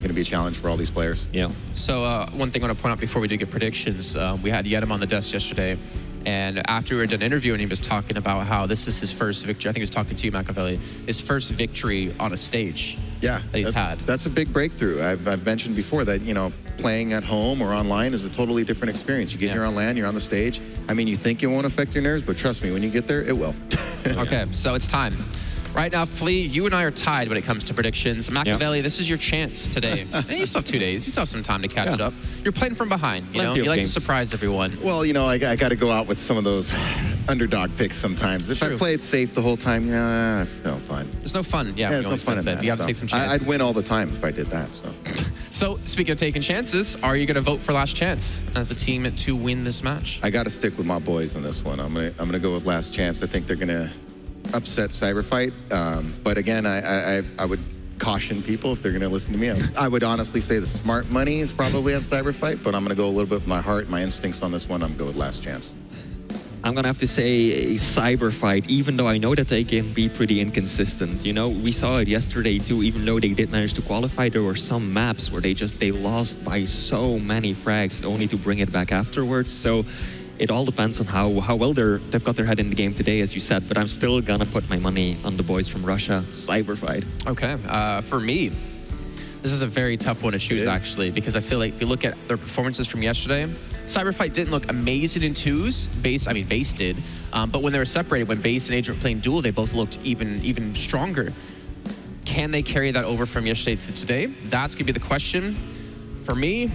going to be a challenge for all these players. Yeah. So one thing I want to point out before we do get predictions, we had Yedim on the desk yesterday, and after we were done interviewing, he was talking about how this is his first victory. I think he was talking to you, Machiavelli, his first victory on a stage. Yeah, that he's had. That's a big breakthrough. I've mentioned before that, you know, playing at home or online is a totally different experience. You get here on LAN, you're on the stage. I mean, you think it won't affect your nerves, but trust me, when you get there, it will. Okay, so it's time. Right now, Flea, you and I are tied when it comes to predictions. Machiavelli, this is your chance today. And you still have 2 days. You still have some time to catch up. You're playing from behind, you know? You like to surprise everyone. Well, you know, I got to go out with some of those underdog picks sometimes. If I play it safe the whole time, that's no fun. There's no fun. Yeah, there's no fun in that. You got to take some chances. I'd win all the time if I did that, so. So, speaking of taking chances, are you going to vote for Last Chance as the team to win this match? I got to stick with my boys on this one. I'm gonna go with Last Chance. I think they're going to upset Cyberfight. But again, I would caution people if they're going to listen to me. I would honestly say the smart money is probably on Cyberfight, but I'm going to go a little bit with my heart, my instincts on this one. I'm going to go with Last Chance. I'm going to have to say Cyberfight, even though I know that they can be pretty inconsistent. You know, we saw it yesterday too, even though they did manage to qualify, there were some maps where they lost by so many frags only to bring it back afterwards. So it all depends on how well they've got their head in the game today, as you said, but I'm still going to put my money on the boys from Russia, Cyberfight. Okay, for me, this is a very tough one to choose, actually, because I feel like if you look at their performances from yesterday, Cyberfight didn't look amazing in twos. Base did. But when they were separated, when Base and Agent were playing duel, they both looked even stronger. Can they carry that over from yesterday to today? That's going to be the question. For me,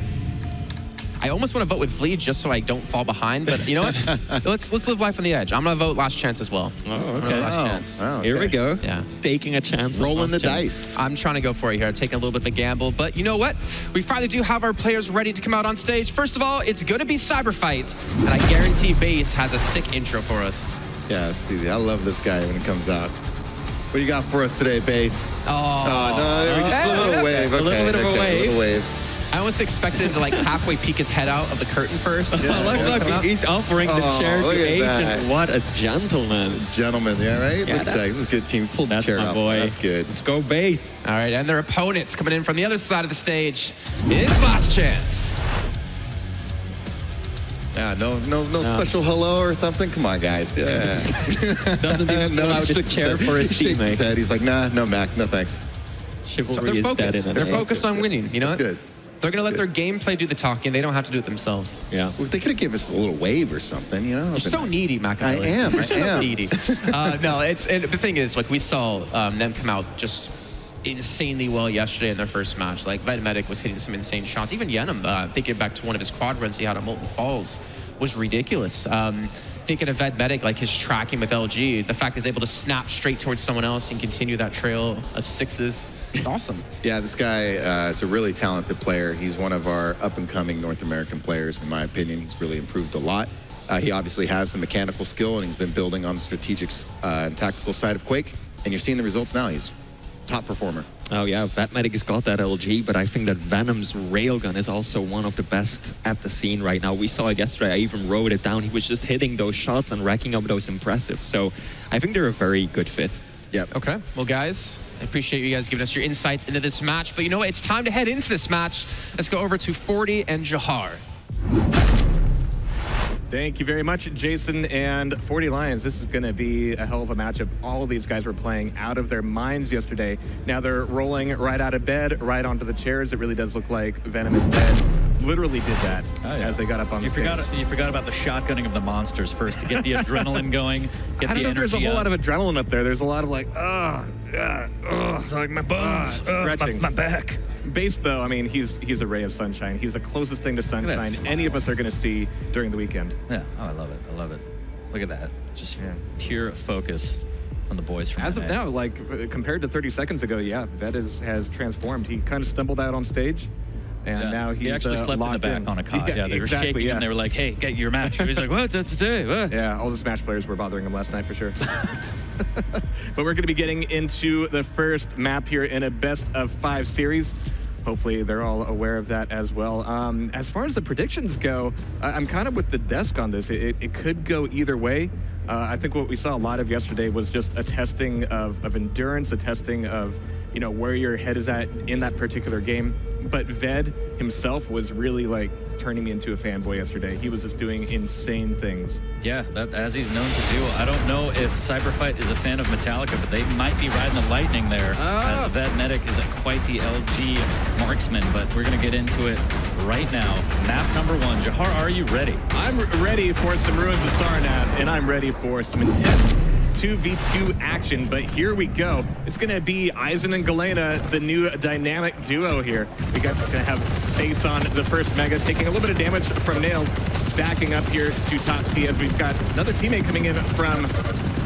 I almost want to vote with Flea just so I don't fall behind, but you know what? let's live life on the edge. I'm going to vote Last Chance as well. Oh, okay. Last Chance. Oh, okay. Here we go. Yeah. Taking a chance. Rolling the dice. I'm trying to go for it here. I'm taking a little bit of a gamble, but you know what? We finally do have our players ready to come out on stage. First of all, it's going to be Cyberfight, and I guarantee Base has a sick intro for us. Yeah, see, I love this guy when it comes out. What do you got for us today, Base? Oh, no, there we go. Just a little wave. Okay, a little bit of a wave. A little wave. I almost expected him to like halfway peek his head out of the curtain first. Look, he's offering the chair to Agent. What a gentleman. Gentleman, yeah, right? Yeah, look at that. This is a good team. Pull the chair my up. boy. That's good. Let's go Base. All right, and their opponents coming in from the other side of the stage. It's Last Chance. Yeah, no special hello or something. Come on, guys. Yeah. Doesn't even pull out his chair for his teammate. He's like, nah, no Mac, no thanks. Chivalry is dead in They're focused on winning. You know what? Good. They're going to let their gameplay do the talking. They don't have to do it themselves. Yeah. Well, they could have given us a little wave or something, you know? You're so needy, Machiavelli. I am. You're so needy. No, and the thing is, like, we saw them come out just insanely well yesterday in their first match. Like, Vedmedic was hitting some insane shots. Even Yenim, thinking back to one of his quad runs he had on Molten Falls, was ridiculous. Thinking of Vedmedic, like his tracking with LG, the fact he's able to snap straight towards someone else and continue that trail of sixes, it's awesome. Yeah, this guy is a really talented player. He's one of our up-and-coming North American players, in my opinion. He's really improved a lot. He obviously has the mechanical skill, and he's been building on the strategic and tactical side of Quake. And you're seeing the results now. He's top performer. Oh yeah, Vetmedic has got that LG, but I think that Venom's railgun is also one of the best at the scene right now. We saw it yesterday. I even wrote it down. He was just hitting those shots and racking up those impressive. So I think they're a very good fit. Yep. Okay. Well, guys, I appreciate you guys giving us your insights into this match. But you know what? It's time to head into this match. Let's go over to 40 and Jahar. Thank you very much, Jason and 40 Lions. This is going to be a hell of a matchup. All of these guys were playing out of their minds yesterday. Now they're rolling right out of bed, right onto the chairs. It really does look like Venom and Dead literally did that as they got up on the stage. You forgot about the shotgunning of the monsters first to get the adrenaline going, get I don't the know if there's a energy whole lot up. of adrenaline up there. There's a lot of like, It's like my bones, stretching. my back. Base, though, I mean, he's a ray of sunshine. He's the closest thing to sunshine any of us are going to see during the weekend. Yeah, oh, I love it. I love it. Look at that. Just pure focus from the boys from As of now, like, compared to 30 seconds ago, yeah, Vet has transformed. He kind of stumbled out on stage, and now he's he actually slept in the back on a cot. Yeah, they were shaking him. They were like, hey, get your match. He was like, what? That's today. What? Yeah, all the Smash players were bothering him last night for sure. But we're going to be getting into the first map here in a best-of-5 series. Hopefully they're all aware of that as well. As far as the predictions go, I'm kind of with the desk on this. It could go either way. I think what we saw a lot of yesterday was just a testing of endurance, a testing of you know, where your head is at in that particular game. But Ved himself was really like turning me into a fanboy yesterday. He was just doing insane things. Yeah, that as he's known to do. I don't know if Cyberfight is a fan of Metallica, but they might be riding the lightning there. As Ved Medic isn't quite the LG marksman, but we're gonna get into it right now. Map number 1. Jahar, are you ready? I'm ready for some Ruins of Sarnath, and I'm ready for some intense 2v2 action, but here we go. It's gonna be Aizen and Galena, the new dynamic duo here. We got gonna have Face on the first Mega, taking a little bit of damage from Nails, backing up here to top T as we've got another teammate coming in from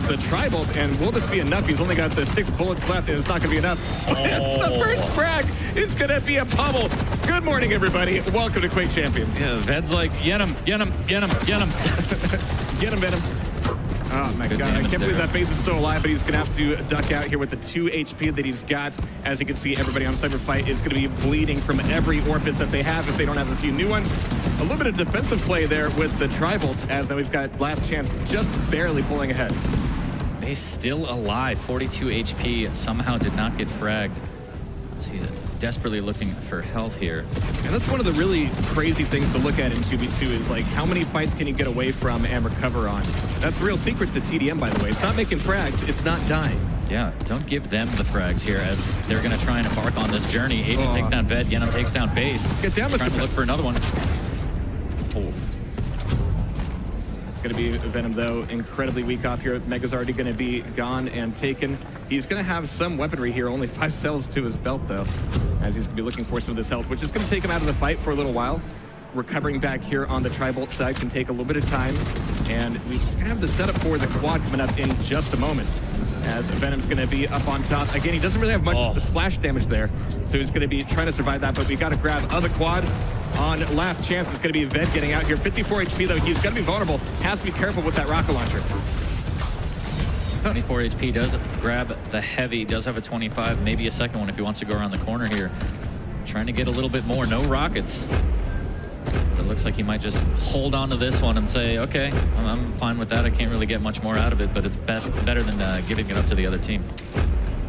the Tribal, and will this be enough? He's only got the 6 bullets left, and it's not gonna be enough. It's the first frag. It's gonna be a pummel. Good morning, everybody. Welcome to Quake Champions. Yeah, Ved's like, get him, get him, get him, get him. Get him, Venom. Oh my Good god, I damage can't believe there. that base is still alive, but he's gonna have to duck out here with the 2 HP that he's got. As you can see, everybody on Cyberfight is gonna be bleeding from every orifice that they have if they don't have a few new ones. A little bit of defensive play there with the Tribal, as now we've got Last Chance just barely pulling ahead. He's still alive, 42 HP, somehow did not get fragged. So he's desperately looking for health here. And that's one of the really crazy things to look at in 2v2 is like how many fights can you get away from and recover on. That's the real secret to TDM, by the way. It's not making frags, it's not dying. Yeah, don't give them the frags here as they're gonna try and embark on this journey. Agent takes down Ved, Yenum takes down Base. Get down, Trying Mr. to look for another one. Oh. It's going to be Venom, though, incredibly weak off here. Mega's already going to be gone and taken. He's going to have some weaponry here, only 5 cells to his belt, though, as he's going to be looking for some of this health, which is going to take him out of the fight for a little while. Recovering back here on the Tri-Bolt side can take a little bit of time, and we have the setup for the quad coming up in just a moment, as Venom's going to be up on top. Again, he doesn't really have much splash damage there, so he's going to be trying to survive that, but we got to grab other quad. On Last Chance, it's going to be Ved getting out here. 54 HP, though. He's going to be vulnerable. Has to be careful with that rocket launcher. 24 HP, does grab the heavy, does have a 25, maybe a second one if he wants to go around the corner here. Trying to get a little bit more, no rockets. But it looks like he might just hold on to this one and say, okay, I'm fine with that. I can't really get much more out of it, but it's better than giving it up to the other team.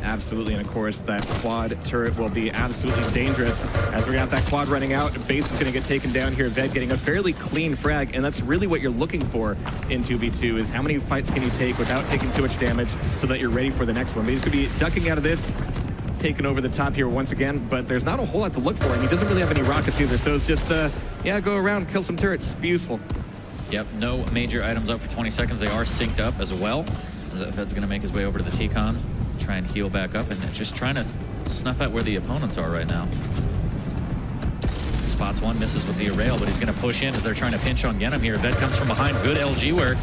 Absolutely, and of course, that quad turret will be absolutely dangerous. As we got that quad running out, Base is going to get taken down here. Ved getting a fairly clean frag, and that's really what you're looking for in 2v2, is how many fights can you take without taking too much damage so that you're ready for the next one. But he's going to be ducking out of this, taking over the top here once again, but there's not a whole lot to look for, and he doesn't really have any rockets either, so it's just, yeah, go around, kill some turrets. Be useful. Yep, no major items up for 20 seconds. They are synced up as well. Ved's going to make his way over to the T-Con. Try and heal back up and just trying to snuff out where the opponents are right now. Spots one, misses with the rail, but he's going to push in as they're trying to pinch on Yenum here. Ved comes from behind, good LG where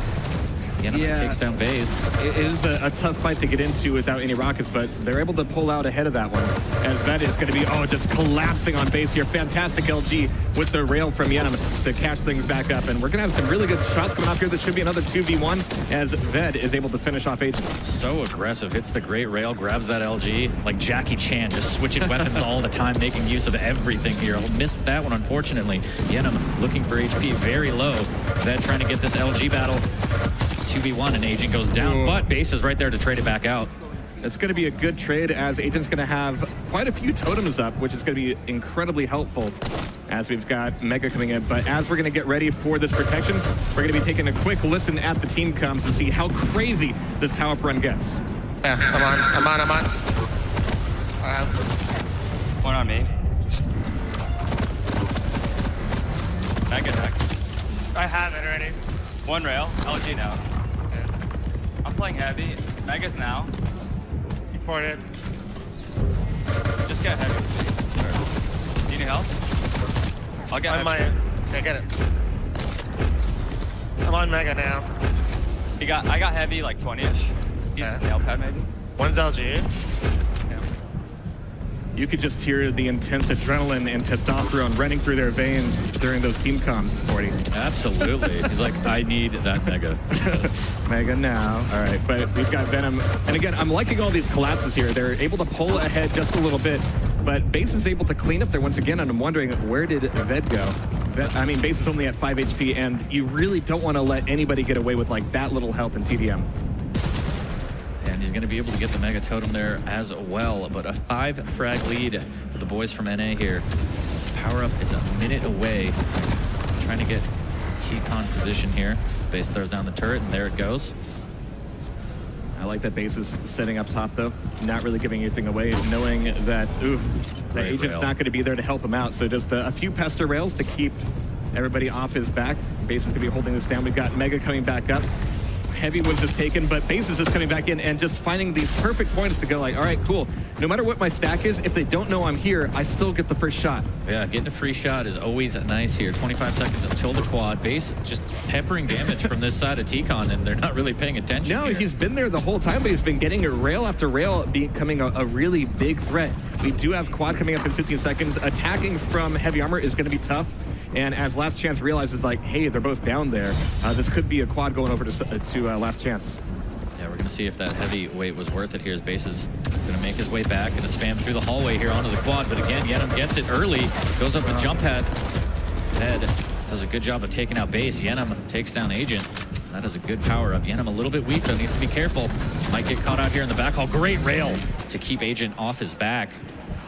Yenum takes down Base. It is a tough fight to get into without any rockets, but they're able to pull out ahead of that one. As Ved is going to be, just collapsing on Base here. Fantastic LG with the rail from Yenum to catch things back up. And we're going to have some really good shots coming off here. That should be another 2v1 as Ved is able to finish off Agent. So aggressive, hits the great rail, grabs that LG. Like Jackie Chan, just switching weapons all the time, making use of everything here. Missed that one, unfortunately. Yenum looking for HP very low. Ved trying to get this LG battle. 2v1 and Agent goes down, but Base is right there to trade it back out. It's going to be a good trade as Agent's going to have quite a few totems up, which is going to be incredibly helpful as we've got Mega coming in. But as we're going to get ready for this protection, we're going to be taking a quick listen at the team comms to see how crazy this power-up run gets. Yeah, I'm on. One on me. Mega next. I have it already. One rail. LG now. I'm playing heavy. Mega's now. You poured it. Just get heavy. Need any help? I'll get heavy. Yeah, get it. I'm on Mega now. I got heavy like 20-ish. He's nail pad maybe. One's LG. Yeah. You could just hear the intense adrenaline and testosterone running through their veins during those team comms, 40. Absolutely. He's like, I need that Mega. Mega now. All right, but we've got Venom. And again, I'm liking all these collapses here. They're able to pull ahead just a little bit, but Base is able to clean up there once again, and I'm wondering, where did Ved go? Base is only at 5 HP, and you really don't want to let anybody get away with like that little health in TDM. And he's going to be able to get the Mega Totem there as well. But a 5 frag lead for the boys from NA here. Power-up is a minute away. Trying to get T-Con position here. Base throws down the turret, and there it goes. I like that Base is setting up top, though. Not really giving anything away, knowing that, the agent's not going to be there to help him out. So just a few pester rails to keep everybody off his back. Base is going to be holding this down. We've got Mega coming back up. Heavy was just taken, but Base is just coming back in and just finding these perfect points to go like, all right, cool. No matter what my stack is, if they don't know I'm here, I still get the first shot. Yeah, getting a free shot is always nice here. 25 seconds until the quad. Base just peppering damage from this side of T-Con, and they're not really paying attention. No, here. he's been there the whole time, but he's been getting a rail after rail, becoming a really big threat. We do have quad coming up in 15 seconds. Attacking from heavy armor is going to be tough. And as Last Chance realizes, like, hey, they're both down there, this could be a quad going over to Last Chance. Yeah, we're going to see if that heavy weight was worth it here. As Base is going to make his way back, going to spam through the hallway here onto the quad. But again, Yenem gets it early, goes up the jump pad. Ted does a good job of taking out Base. Yenem takes down Agent. That is a good power up. Yenem a little bit weak, though, needs to be careful. Might get caught out here in the back hall. Great rail to keep Agent off his back.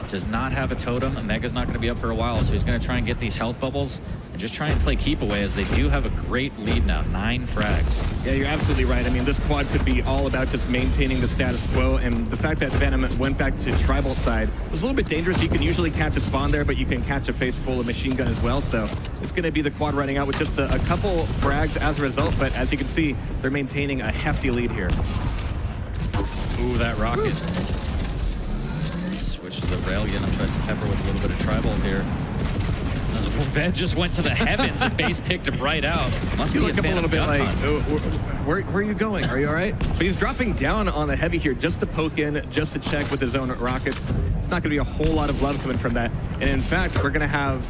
Does not have a totem. Mega's not going to be up for a while, so he's going to try and get these health bubbles and just try and play keep away, as they do have a great lead now, 9 frags. Yeah, you're absolutely right. I mean, this quad could be all about just maintaining the status quo, and the fact that Venom went back to Tribal side was a little bit dangerous. You can usually catch a spawn there, but you can catch a face full of machine gun as well, so it's going to be the quad running out with just a couple frags as a result, but as you can see, they're maintaining a hefty lead here. Ooh, that rocket. Switch to the rail again. I'm trying to pepper with a little bit of Tribal here. Ved just went to the heavens and Base picked him right out. Must You be look up a little bit like, where are you going? Are you all right? But he's dropping down on the heavy here just to poke in, just to check with his own rockets. It's not going to be a whole lot of love coming from that. And in fact, we're going to have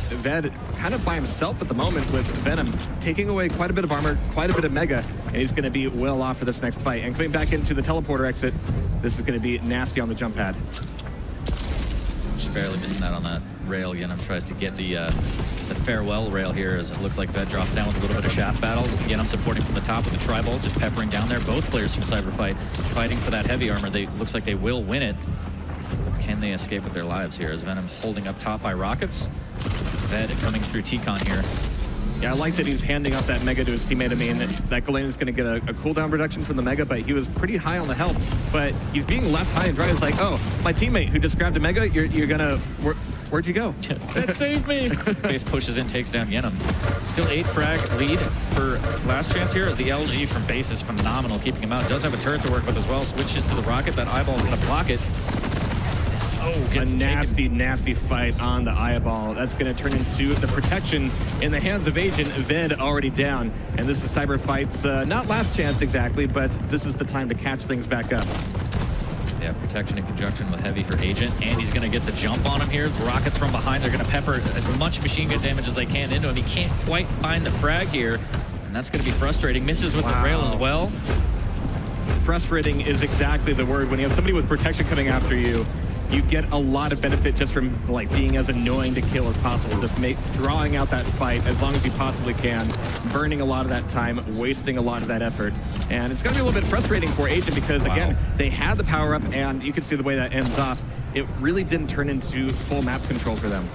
Ved kind of by himself at the moment, with Venom taking away quite a bit of armor, quite a bit of Mega, and he's going to be well off for this next fight. And coming back into the teleporter exit, this is going to be nasty on the jump pad. Just barely missing out on that rail. Yenem tries to get the farewell rail here, as it looks like Ved drops down with a little bit of shaft battle. Yenem supporting from the top with the Tribal, just peppering down there. Both players from Cyberfight fighting for that heavy armor. Looks like they will win it. But can they escape with their lives here? As Venom holding up top by rockets. Ved coming through T-Con here. Yeah, I like that he's handing off that Mega to his teammate. I mean, that Galen is going to get a cooldown reduction from the Mega, but he was pretty high on the health. But he's being left high and dry. It's like, oh, my teammate who just grabbed a Mega, you're going to... Where'd you go? That saved me. Base pushes in, takes down Yenem. Still 8 frag lead for Last Chance here, as the LG from Base is phenomenal, keeping him out. Does have a turret to work with as well. Switches to the rocket. That eyeball's going to block it. Oh, gets a nasty, nasty fight on the eyeball. That's going to turn into the protection in the hands of Agent. Ved already down. And this is Cyberfight's not Last Chance exactly, but this is the time to catch things back up. Yeah, protection in conjunction with Heavy for Agent, and he's going to get the jump on him here. The rockets from behind, they're going to pepper as much machine gun damage as they can into him. He can't quite find the frag here, and that's going to be frustrating. Misses with the rail as well. Frustrating is exactly the word. When you have somebody with protection coming after you, you get a lot of benefit just from like being as annoying to kill as possible. Just drawing out that fight as long as you possibly can, burning a lot of that time, wasting a lot of that effort. And it's going to be a little bit frustrating for Agent because, again, they had the power up, and you can see the way that ends off. It really didn't turn into full map control for them.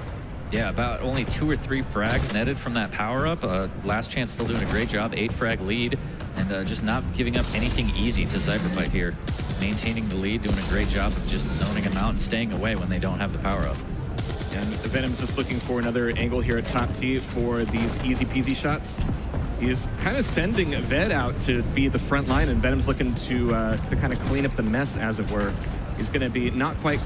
Yeah, about only 2 or 3 frags netted from that power up. Last Chance still doing a great job, 8 frag lead, and just not giving up anything easy to Cyberfight here. Maintaining the lead, doing a great job of just zoning them out and staying away when they don't have the power up. And Venom's just looking for another angle here at top T for these easy peasy shots. He's kind of sending Ved out to be the front line, and Venom's looking to kind of clean up the mess, as it were. He's going to be not quite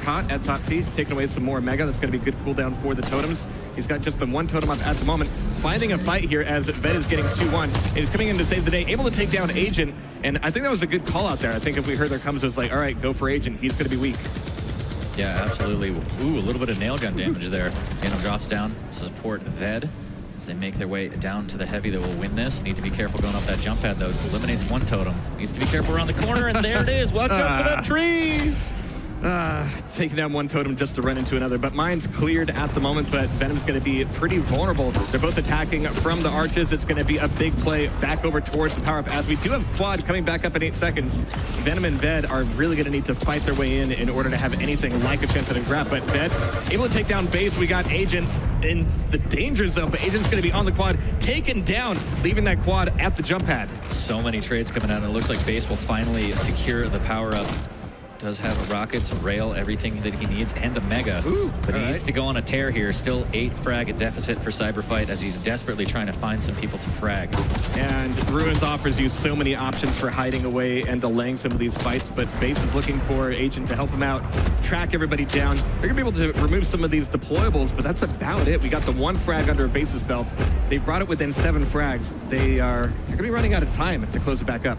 caught at top T, taking away some more Mega. That's going to be good cooldown for the totems. He's got just the 1 totem up at the moment. Finding a fight here as Ved is getting 2-1. And he's coming in to save the day, able to take down Agent. And I think that was a good call out there. I think if we heard there comes, it was like, all right, go for Agent. He's going to be weak. Yeah, absolutely. Ooh, a little bit of nail gun damage there. Venom drops down to support Ved as they make their way down to the Heavy that will win this. Need to be careful going up that jump pad, though. Eliminates 1 totem. Needs to be careful around the corner, and there it is. Watch out for that tree. Taking down one totem just to run into another, but mine's cleared at the moment, but Venom's going to be pretty vulnerable. They're both attacking from the arches. It's going to be a big play back over towards the power-up as we do have Quad coming back up in 8 seconds. Venom and Ved are really going to need to fight their way in order to have anything like a chance at a grab, but Ved able to take down base. We got Agent in the danger zone, but Agent's going to be on the quad, taken down, leaving that quad at the jump pad. So many trades coming out, and it looks like base will finally secure the power-up. Does have rockets, rail, everything that he needs, and a mega. Ooh, but he all needs to go on a tear here. Still 8 frag deficit for Cyberfight as he's desperately trying to find some people to frag. And Ruins offers you so many options for hiding away and delaying some of these fights, but Base is looking for Agent to help him out, track everybody down. They're gonna be able to remove some of these deployables, but that's about it. We got the 1 frag under Base's belt. They brought it within 7 frags. They're gonna be running out of time to close it back up.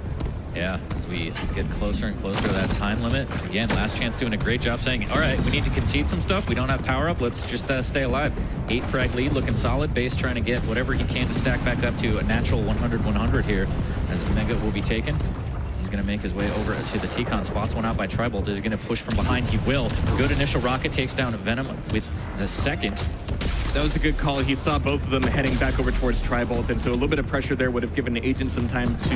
Yeah, as we get closer and closer to that time limit. Again, Last Chance doing a great job saying, all right, we need to concede some stuff. We don't have power up. Let's just stay alive. 8 frag lead, looking solid. Base trying to get whatever he can to stack back up to a natural 100-100 here as Mega will be taken. He's going to make his way over to the T-Con. Spots one out by Tribolt. Is he going to push from behind? He will. Good initial rocket takes down Venom with the second. That was a good call. He saw both of them heading back over towards Tribolt, and so a little bit of pressure there would have given the Agent some time to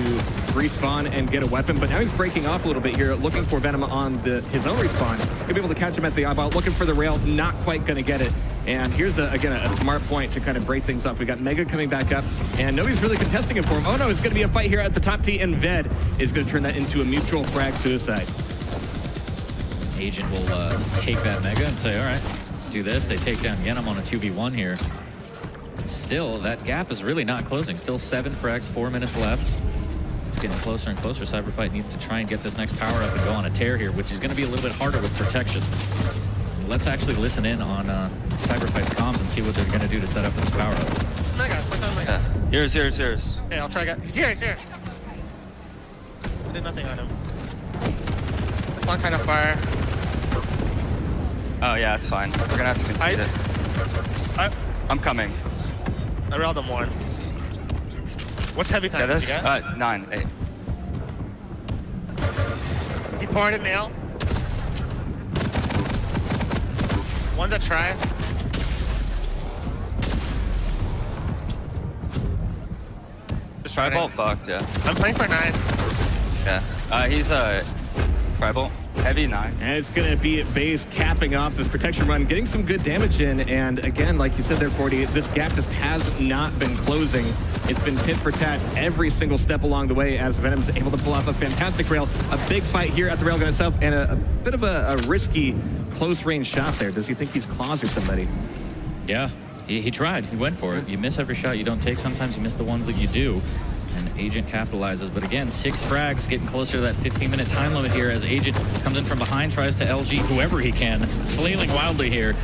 respawn and get a weapon, but now he's breaking off a little bit here, looking for Venom on his own respawn. He'll be able to catch him at the eyeball, looking for the rail, not quite going to get it. And here's, again, a smart point to kind of break things off. We got Mega coming back up, and nobody's really contesting him for him. Oh no, it's going to be a fight here at the top T, and Ved is going to turn that into a mutual frag suicide. Agent will take that Mega and say, all right, let's do this. They take down Yenem on a 2v1 here. But still, that gap is really not closing. Still 7 frags, 4 minutes left. It's getting closer and closer. Cyberfight needs to try and get this next power up and go on a tear here, which is going to be a little bit harder with protection. Let's actually listen in on Cyberfight's comms and see what they're going to do to set up this power up. Mega, what's on Mega? Yours. Okay, I'll try. He's here. I did nothing on him. This one kind of fire. Oh yeah, it's fine. We're gonna have to concede it. I'm coming. I railed him once. What's heavy time? Get us? You got? 9, 8. He poured it nail. One's a try. Just Tribolt running. fucked, yeah. I'm playing for 9. Yeah. He's Tribolt. Heavy 9. And it's going to be Base capping off this protection run, getting some good damage in. And again, like you said there, 40, this gap just has not been closing. It's been tit for tat every single step along the way as Venom's able to pull off a fantastic rail. A big fight here at the railgun itself, and a bit of a risky close range shot there. Does he think he's Claws or somebody? Yeah, he tried. He went for it. You miss every shot you don't take. Sometimes you miss the ones that you do. And Agent capitalizes. But again, 6 frags, getting closer to that 15-minute time limit here as Agent comes in from behind, tries to LG whoever he can, flailing wildly here.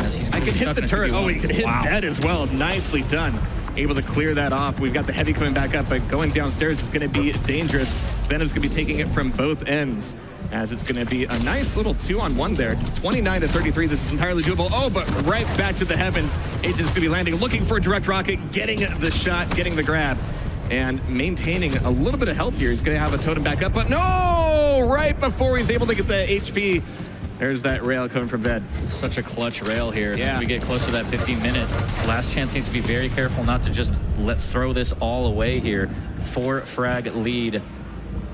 As he's I can hit the turret. Oh, he can hit that as well. Nicely done. Able to clear that off. We've got the heavy coming back up, but going downstairs is going to be dangerous. Venom's going to be taking it from both ends, as it's going to be a nice little 2-on-1 there. 29-33. This is entirely doable. Oh, but right back to the heavens. Agent's going to be landing, looking for a direct rocket, getting the shot, getting the grab, and maintaining a little bit of health here. He's going to have a totem back up, but no! Right before he's able to get the HP, there's that rail coming from Ved. Such a clutch rail here. Yeah. As we get close to that 15-minute, Last Chance needs to be very careful not to just throw this all away here. 4 frag lead.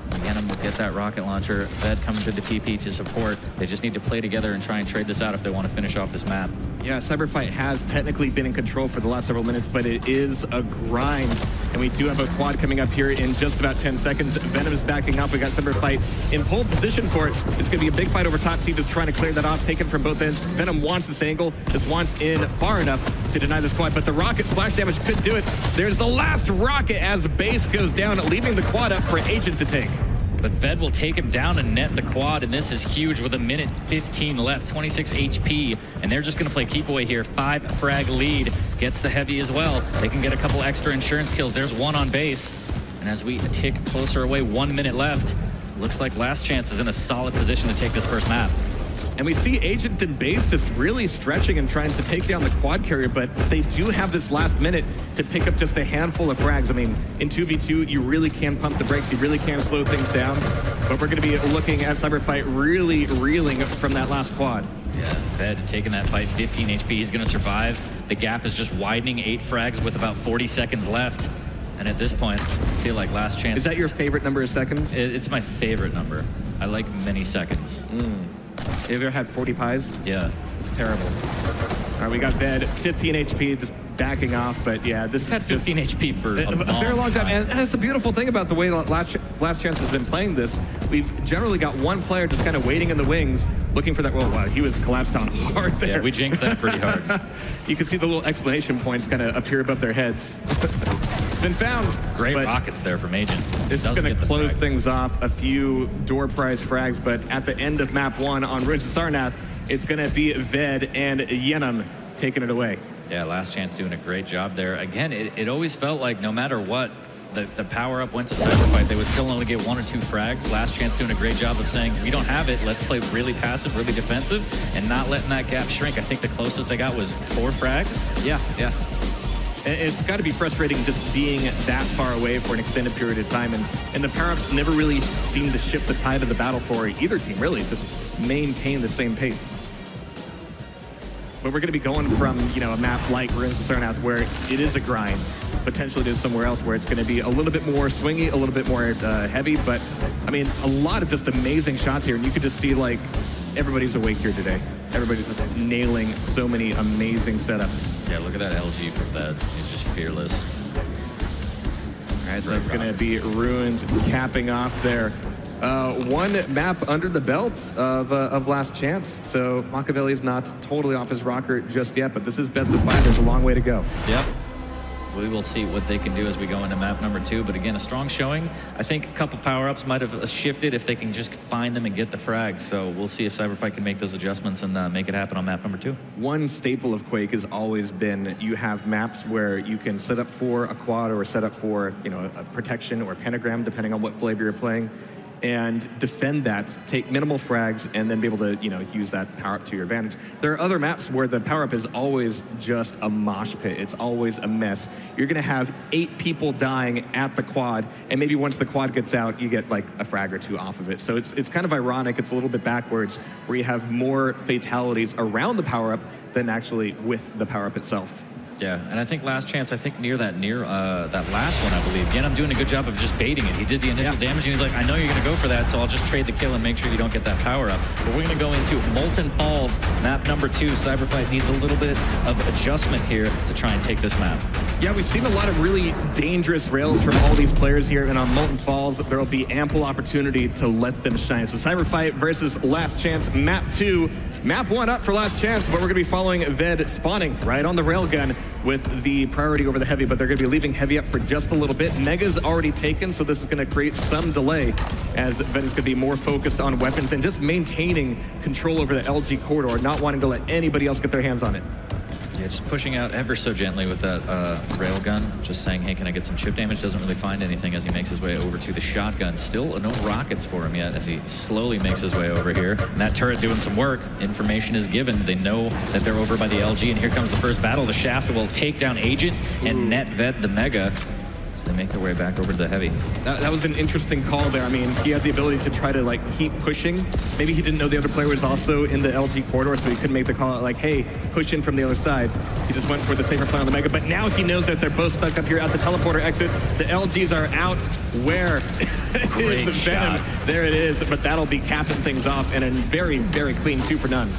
Yenem will get that rocket launcher. Ved coming to the TP to support. They just need to play together and try and trade this out if they want to finish off this map. Yeah, Cyberfight has technically been in control for the last several minutes, but it is a grind. And we do have a quad coming up here in just about 10 seconds. Venom is backing up. We got Cyberfight in pole position for it. It's going to be a big fight over top T, just trying to clear that off, taken from both ends. Venom wants this angle, just wants in far enough to deny this quad, but the rocket splash damage could do it. There's the last rocket as base goes down, leaving the quad up for Agent to take. But Ved will take him down and net the quad, and this is huge with 1:15 left, 26 HP, and they're just going to play keep away here. 5 frag lead, gets the heavy as well. They can get a couple extra insurance kills. There's one on base, and as we tick closer away, 1 minute left, looks like Last Chance is in a solid position to take this first map. And we see Agent and Base just really stretching and trying to take down the quad carrier, but they do have this last minute to pick up just a handful of frags. I mean, in 2v2, you really can pump the brakes, you really can slow things down, but we're gonna be looking at Cyberfight really reeling from that last quad. Yeah, Ved taking that fight, 15 HP, he's gonna survive. The gap is just widening, 8 frags with about 40 seconds left. And at this point, I feel like last chance. Is that your favorite number of seconds? It's my favorite number. I like many seconds. Have you ever had 40 pies? Yeah. It's terrible. All right, we got Ved, 15 HP, just backing off, but yeah, this Had 15 HP for a very long time. time. And that's the beautiful thing about the way Last Chance has been playing this. We've generally got one player just kind of waiting in the wings, looking for that. Well, wow, he was collapsed down hard there. Yeah, we jinxed that pretty hard. You can see the little exclamation points kind of appear above their heads. It's been found. Great but rockets there from Agent. This is going to close things off. A few door prize frags, but at the end of map 1 on Ruins of Sarnath, it's going to be Ved and Yenam taking it away. Yeah, Last Chance doing a great job there. Again, it always felt like no matter what, if the power-up went to Cyberfight, they would still only get 1 or 2 frags. Last Chance doing a great job of saying, we don't have it, let's play really passive, really defensive, and not letting that gap shrink. I think the closest they got was 4 frags. Yeah. It's got to be frustrating just being that far away for an extended period of time, and the power-ups never really seem to shift the tide of the battle for either team, really, just maintain the same pace. But we're going to be going from, a map like Ruins of Sarnath where it is a grind, potentially to somewhere else where it's going to be a little bit more swingy, a little bit more heavy, but, I mean, a lot of just amazing shots here, and you could just see, like, everybody's awake here today. Everybody's just nailing so many amazing setups. Yeah, look at that LG from that. He's just fearless. All right, so that's going to be Ruins capping off there. One map under the belt of Last Chance, so Machiavelli's not totally off his rocker just yet, but this is best of 5. There's a long way to go. Yep. We will see what they can do as we go into map number 2, but again, a strong showing. I think a couple power-ups might have shifted if they can just find them and get the frags, so we'll see if Cyberfight can make those adjustments and make it happen on map number 2. One staple of Quake has always been you have maps where you can set up for a quad or set up for, a protection or pentagram, depending on what flavor you're playing, and defend that, take minimal frags, and then be able to, use that power-up to your advantage. There are other maps where the power-up is always just a mosh pit. It's always a mess. You're gonna have 8 people dying at the quad, and maybe once the quad gets out, you get like a frag or 2 off of it. So it's kind of ironic. It's a little bit backwards, where you have more fatalities around the power-up than actually with the power-up itself. Yeah, and I think Last Chance, near that last one, I believe. Again, I'm doing a good job of just baiting it. He did the initial damage, and he's like, I know you're going to go for that, so I'll just trade the kill and make sure you don't get that power up. But we're going to go into Molten Falls, map number 2. Cyberfight needs a little bit of adjustment here to try and take this map. Yeah, we've seen a lot of really dangerous rails from all these players here, and on Molten Falls, there will be ample opportunity to let them shine. So Cyberfight versus Last Chance, map 2. Map 1 up for Last Chance, but we're going to be following Ved spawning right on the railgun with the priority over the heavy, but they're going to be leaving heavy up for just a little bit. Mega's already taken, so this is going to create some delay as Ved is going to be more focused on weapons and just maintaining control over the LG corridor, not wanting to let anybody else get their hands on it. Yeah, just pushing out ever so gently with that railgun, just saying, hey, can I get some chip damage? Doesn't really find anything as he makes his way over to the shotgun. Still no rockets for him yet as he slowly makes his way over here. And that turret doing some work. Information is given. They know that they're over by the LG, and here comes the first battle. The Shaft will take down Agent and net Ved the Mega. So they make their way back over to the heavy. That was an interesting call there. I mean, he had the ability to try to keep pushing. Maybe he didn't know the other player was also in the LG corridor, so he couldn't make the call like, hey, push in from the other side. He just went for the safer play on the Mega, but now he knows that they're both stuck up here at the teleporter exit. The LGs are out. Where is the Venom? There it is, but that'll be capping things off and a very, very clean 2 for none.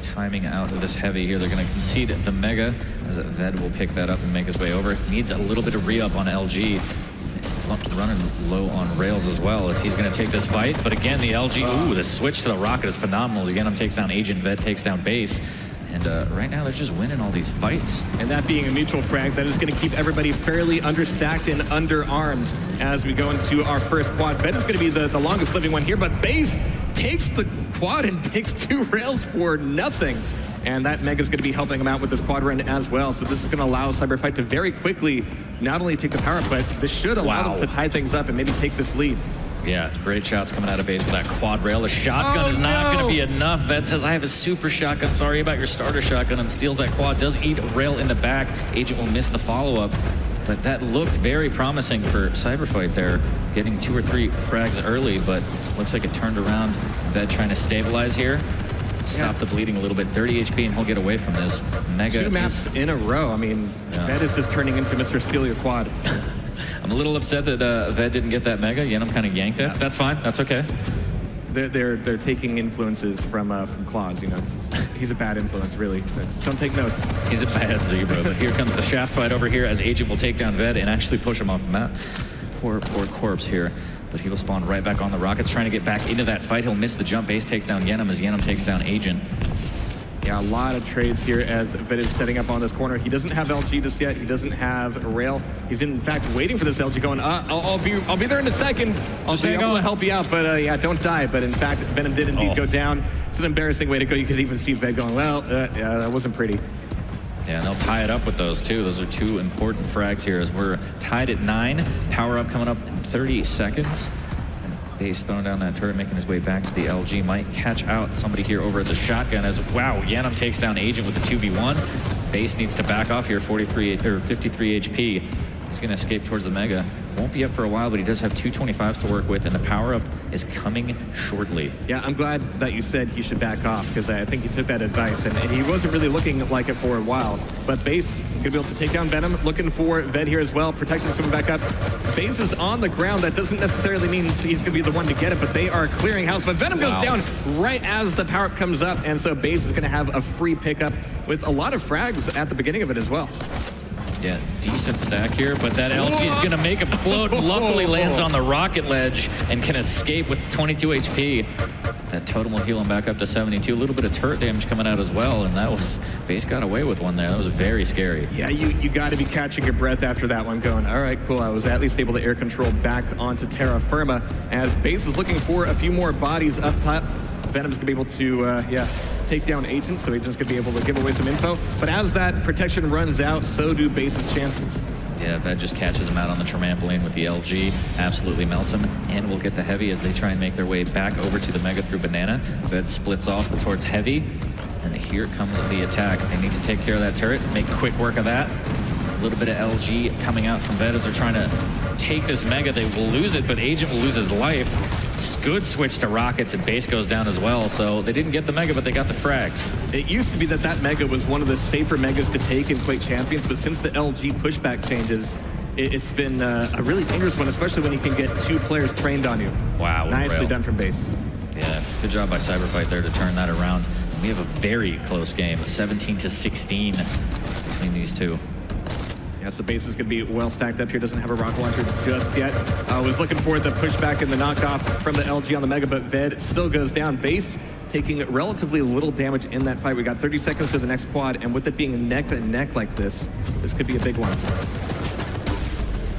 Timing out of this heavy here. They're going to concede the Mega as Ved will pick that up and make his way over. Needs a little bit of re-up on LG. Running low on rails as well as he's going to take this fight. But again, the LG, the switch to the rocket is phenomenal. Again, takes down Agent, Ved takes down Base. And right now, they're just winning all these fights. And that being a mutual frag, that is going to keep everybody fairly understacked and underarmed as we go into our first quad. Ved is going to be the longest living one here, but Base takes the quad and takes 2 rails for nothing. and that Mega's going to be helping him out with this quad run as well. So this is going to allow Cyberfight to very quickly not only take the power up, but this should allow them to tie things up and maybe take this lead. Yeah, great shots coming out of base with that quad rail. The shotgun is not going to be enough. Ved says, I have a super shotgun. Sorry about your starter shotgun, and steals that quad. Does eat a rail in the back. Agent will miss the follow-up. But that looked very promising for Cyberfight there, getting 2 or 3 frags early, but looks like it turned around. Ved trying to stabilize here. Stop the bleeding a little bit. 30 HP, and he'll get away from this. Mega 2 maps in a row. I mean, Ved is just turning into Mr. Steal Your Quad. I'm a little upset that Ved didn't get that Mega. Yenum kind of yanked it. That's fine. That's okay. They're taking influences from Claus. You know, he's a bad influence, really. Don't take notes. He's a bad zebra. But here comes the shaft fight over here as Agent will take down Ved and actually push him off the map. Poor corpse here. But he will spawn right back on the rockets, trying to get back into that fight. He'll miss the jump. Base takes down Yenum as Yenum takes down Agent. Yeah, a lot of trades here as Ved is setting up on this corner. He doesn't have LG just yet. He doesn't have a rail. He's in fact waiting for this LG going, I'll be there in a second. I'll be able to help you out, but yeah, don't die. But in fact, Venom did indeed go down. It's an embarrassing way to go. You could even see Ved going, well, yeah, that wasn't pretty. Yeah, and they'll tie it up with those too. Those are 2 important frags here as we're tied at 9. Power up coming up in 30 seconds. Base throwing down that turret, making his way back to the LG. Might catch out somebody here over at the shotgun as, wow, Yenum takes down Agent with the 2v1. Base needs to back off here, 53 HP. He's going to escape towards the Mega. Won't be up for a while, but he does have 225s to work with, and the power-up is coming shortly. Yeah, I'm glad that you said he should back off, because I think he took that advice, and he wasn't really looking like it for a while. But Base going to be able to take down Venom, looking for Ved here as well. Protection's coming back up. Base is on the ground. That doesn't necessarily mean he's going to be the one to get it, but they are clearing house. But Venom goes down right as the power-up comes up, and so Base is going to have a free pickup with a lot of frags at the beginning of it as well. Yeah, decent stack here, but that LG is going to make him float. Luckily lands on the rocket ledge and can escape with 22 HP. That totem will heal him back up to 72. A little bit of turret damage coming out as well, and that was, Base got away with one there. That was very scary. Yeah, you got to be catching your breath after that one going, all right, cool. I was at least able to air control back onto Terra Firma as Base is looking for a few more bodies up top. Venom's going to be able to, take down Agent, so Agent's going to be able to give away some info. But as that protection runs out, so do Base's chances. Yeah, Ved just catches him out on the trampoline with the LG, absolutely melts him, and will get the Heavy as they try and make their way back over to the Mega through Banana. Ved splits off towards Heavy, and here comes the attack. They need to take care of that turret, make quick work of that. A little bit of LG coming out from Ved as they're trying to take this Mega. They will lose it, but Agent will lose his life. Good switch to rockets, and Base goes down as well. So they didn't get the Mega, but they got the frags. It used to be that Mega was one of the safer Megas to take in Quake Champions, but since the LG pushback changes, it's been a really dangerous one, especially when you can get 2 players trained on you. Wow. Nicely done from Base. Yeah, good job by Cyberfight there to turn that around. We have a very close game, 17-16 between these two. Yeah, so Base is going to be well stacked up here. Doesn't have a rocket launcher just yet. Was looking for the pushback and the knockoff from the LG on the Mega, but Ved still goes down. Base taking relatively little damage in that fight. We got 30 seconds to the next quad, and with it being neck to neck like this could be a big one.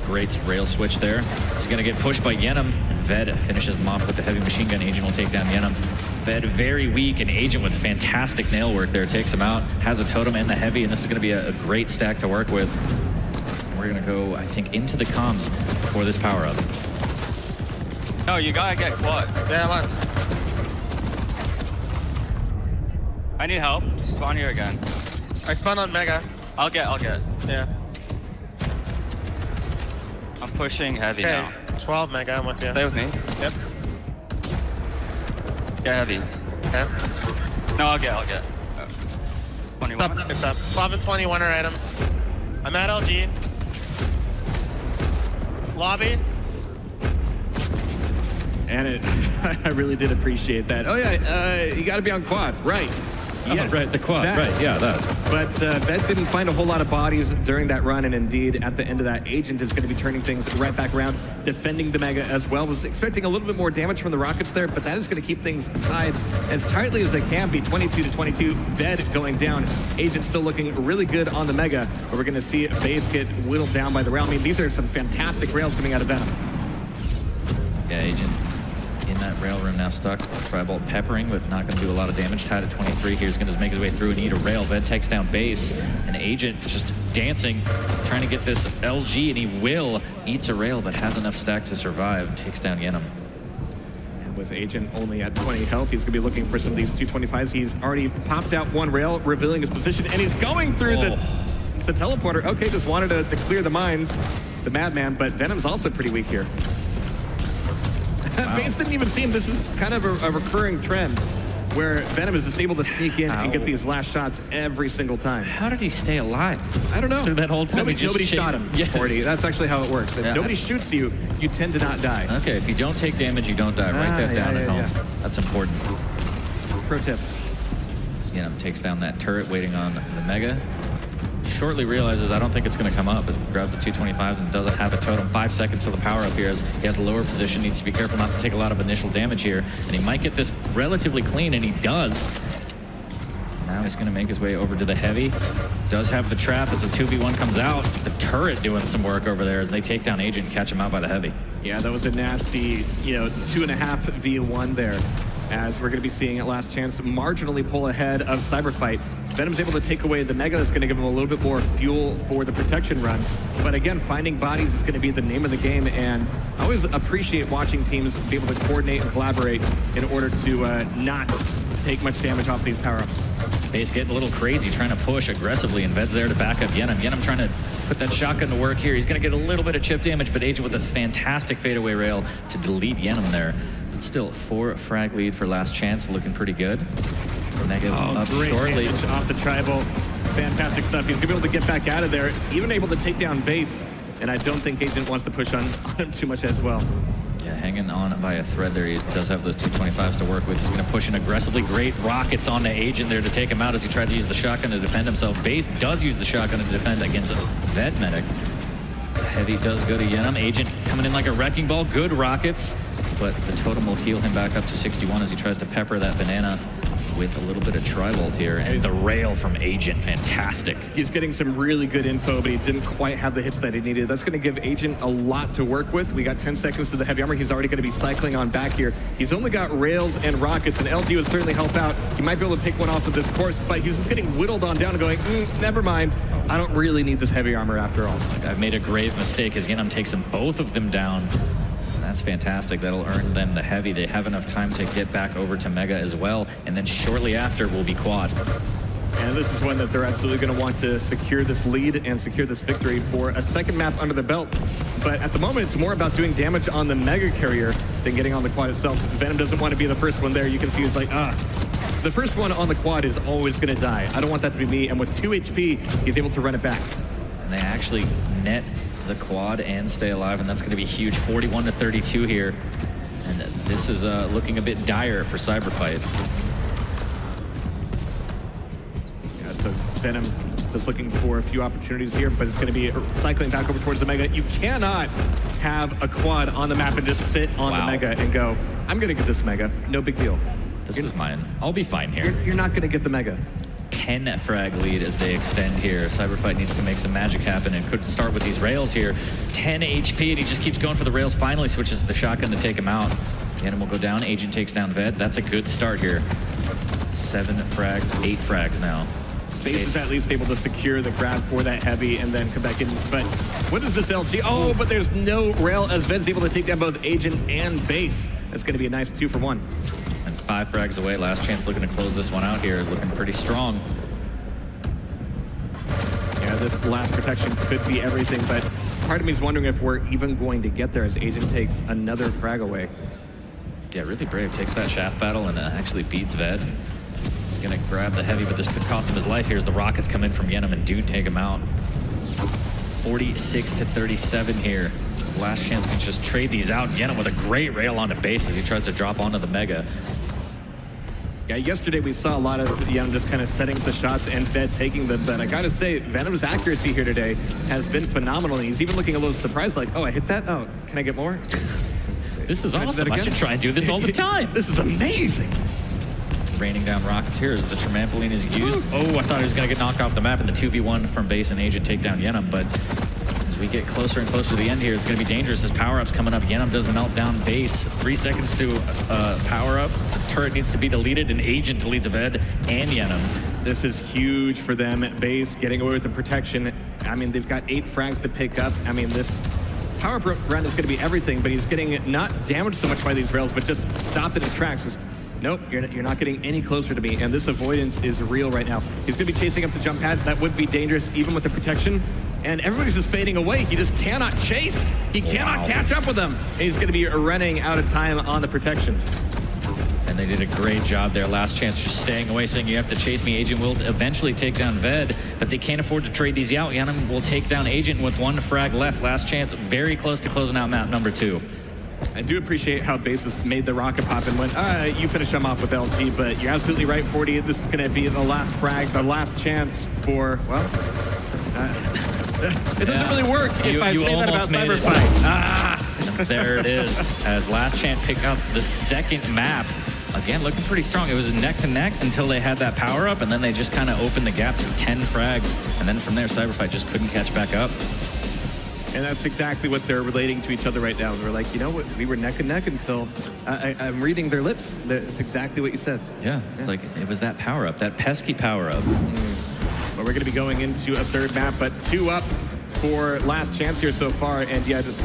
Great rail switch there. He's going to get pushed by Yenum, and Ved finishes him off with the heavy machine gun. Agent will take down Yenum. Ved very weak, and Agent with fantastic nail work there takes him out. Has a totem and the heavy, and this is going to be a great stack to work with. We're going to go, I think, into the comms for this power-up. No, you gotta get quad. Yeah, man. I need help. Spawn here again. I spawn on Mega. I'll get. Yeah. I'm pushing heavy Okay. now. 12 Mega, I'm with you. Stay with me. Yep. Get heavy. Okay. No, I'll get. 21. It's up. 12 and 21 are items. I'm at LG. Lobby. And I really did appreciate that. Oh yeah, you got to be on quad, right? Yes, right, the quad, that. right, yeah, that. But Ved didn't find a whole lot of bodies during that run, and indeed, at the end of that, Agent is going to be turning things right back around, defending the Mega as well. Was expecting a little bit more damage from the rockets there, but that is going to keep things tied as tightly as they can be, 22-22. Ved going down. Agent still looking really good on the Mega, but we're going to see Base get whittled down by the rail. I mean, these are some fantastic rails coming out of Venom. Yeah, Agent in in that rail room now stuck. Tribolt peppering, but not going to do a lot of damage. Tied at 23 here. He's going to make his way through and eat a rail. Ved takes down base. An Agent just dancing, trying to get this LG, and he will. Eats a rail, but has enough stack to survive. Takes down Yenim. With Agent only at 20 health, he's going to be looking for some of these 225s. He's already popped out one rail, revealing his position, and he's going through the teleporter. Okay, just wanted to clear the mines, the madman, but Venom's also pretty weak here. Wow. Base didn't even see him. This is kind of a recurring trend where Venom is just able to sneak in and get these last shots every single time. How did he stay alive? I don't know. Through that whole time, nobody shot him. Yeah. 40. That's actually how it works. If nobody shoots you, you tend to not die. Okay, if you don't take damage, you don't die. Write that down at home. Yeah. That's important. Pro tips. Yenim takes down that turret waiting on the Mega. Shortly realizes I don't think it's going to come up. It grabs the 225s and doesn't have a totem. 5 seconds till the power up here as he has a lower position. Needs to be careful not to take a lot of initial damage here. And he might get this relatively clean, and he does. Now he's going to make his way over to the heavy. Does have the trap as the 2v1 comes out. The turret doing some work over there as they take down Agent and catch him out by the heavy. Yeah, that was a nasty, 2.5v1 there. As we're going to be seeing at last chance marginally pull ahead of Cyberfight. Venom's able to take away the Mega. That's going to give him a little bit more fuel for the protection run. But again, finding bodies is going to be the name of the game, and I always appreciate watching teams be able to coordinate and collaborate in order to not take much damage off these power-ups. Base getting a little crazy, trying to push aggressively, and Ved's there to back up Yenim. Yenim trying to put that shotgun to work here. He's going to get a little bit of chip damage, but Agent with a fantastic fadeaway rail to delete Yenim there. But still, 4 frag lead for last chance, looking pretty good. Negative up shortly. Off the tribal. Fantastic stuff. He's going to be able to get back out of there, even able to take down base. And I don't think Agent wants to push on him too much as well. Yeah, hanging on by a thread there. He does have those 225s to work with. He's going to push in aggressively. Great rockets on the Agent there to take him out as he tried to use the shotgun to defend himself. Base does use the shotgun to defend against a Ved medic. Heavy does go to Yenim. Agent coming in like a wrecking ball. Good rockets, but the totem will heal him back up to 61 as he tries to pepper that banana with a little bit of tri-bolt here. And the rail from Agent, fantastic. He's getting some really good info, but he didn't quite have the hits that he needed. That's going to give Agent a lot to work with. We got 10 seconds to the heavy armor. He's already going to be cycling on back here. He's only got rails and rockets, and LG would certainly help out. He might be able to pick one off of this course, but he's just getting whittled on down and going, never mind. I don't really need this heavy armor after all. I've made a grave mistake as Yenim takes them, both of them down. That's fantastic. That'll earn them the heavy. They have enough time to get back over to Mega as well. And then shortly after will be quad. And this is one that they're absolutely going to want to secure this lead and secure this victory for a second map under the belt. But at the moment, it's more about doing damage on the Mega carrier than getting on the quad itself. Venom doesn't want to be the first one there. You can see he's like, the first one on the quad is always going to die. I don't want that to be me. And with 2 HP, he's able to run it back. And they actually net the quad and stay alive, and that's going to be huge. 41 to 32 here, and this is looking a bit dire for Cyberfight. Yeah, so Venom just looking for a few opportunities here, but it's going to be cycling back over towards the Mega. You cannot have a quad on the map and just sit on the Mega and go, I'm going to get this Mega. No big deal. This is mine. I'll be fine here. You're not going to get the Mega. 10 frag lead as they extend here. Cyberfight needs to make some magic happen and could start with these rails here. 10 HP, and he just keeps going for the rails. Finally switches to the shotgun to take him out. Yenim will go down. Agent takes down Ved. That's a good start here. 7 frags, 8 frags now. Base is at least able to secure the grab for that heavy and then come back in. But what is this LG? Oh, but there's no rail as Ved's able to take down both Agent and Base. That's going to be a nice 2 for 1. And 5 frags away. Last chance looking to close this one out here. Looking pretty strong. Yeah, this last protection could be everything, but part of me is wondering if we're even going to get there as Agent takes another frag away. Yeah, really brave. Takes that shaft battle and actually beats Ved. He's going to grab the heavy, but this could cost him his life. Here's the rockets come in from Yenim and do take him out. 46 to 37 here. Last chance can just trade these out. Yenim with a great rail onto base as he tries to drop onto the Mega. Yeah, yesterday we saw a lot of Yenim just kind of setting the shots and Ved taking them, but I gotta say, Venom's accuracy here today has been phenomenal. He's even looking a little surprised, like, oh, I hit that? Oh, can I get more? This is awesome. I should try and do this all the time. This is amazing. Raining down rockets here as the trampoline is used. Oh, I thought he was gonna get knocked off the map in the 2v1 from base and Agent take down Yenim, but his As we get closer and closer to the end here, it's going to be dangerous. This power-up's coming up. Yenim does melt down base. 3 seconds to power up. The turret needs to be deleted. An agent deletes Ved and Yenim. This is huge for them. Base getting away with the protection. I mean, they've got 8 frags to pick up. I mean, this power run is going to be everything, but he's getting not damaged so much by these rails, but just stopped in his tracks. Just, nope, you're not getting any closer to me. And this avoidance is real right now. He's going to be chasing up the jump pad. That would be dangerous even with the protection. And everybody's just fading away. He just cannot chase. He cannot catch up with them. And he's going to be running out of time on the protection. And they did a great job there. Last chance just staying away, saying you have to chase me. Agent will eventually take down Ved, but they can't afford to trade these out. Yenim will take down Agent with 1 frag left. Last chance, very close to closing out map number 2. I do appreciate how Basis made the rocket pop and went, you finish him off with LG, but you're absolutely right, 40. This is going to be the last frag, the last chance for, well, it doesn't really work if I say that about Cyberfight. There it is, as last chance pick up the second map. Again, looking pretty strong. It was neck to neck until they had that power up, and then they just kind of opened the gap to 10 frags. And then from there, Cyberfight just couldn't catch back up. And that's exactly what they're relating to each other right now. They're like, you know what, we were neck and neck until I'm reading their lips. It's exactly what you said. Yeah, it's like it was that power up, that pesky power up. Well, we're going to be going into a third map, but 2 up for last chance here so far. And yeah, just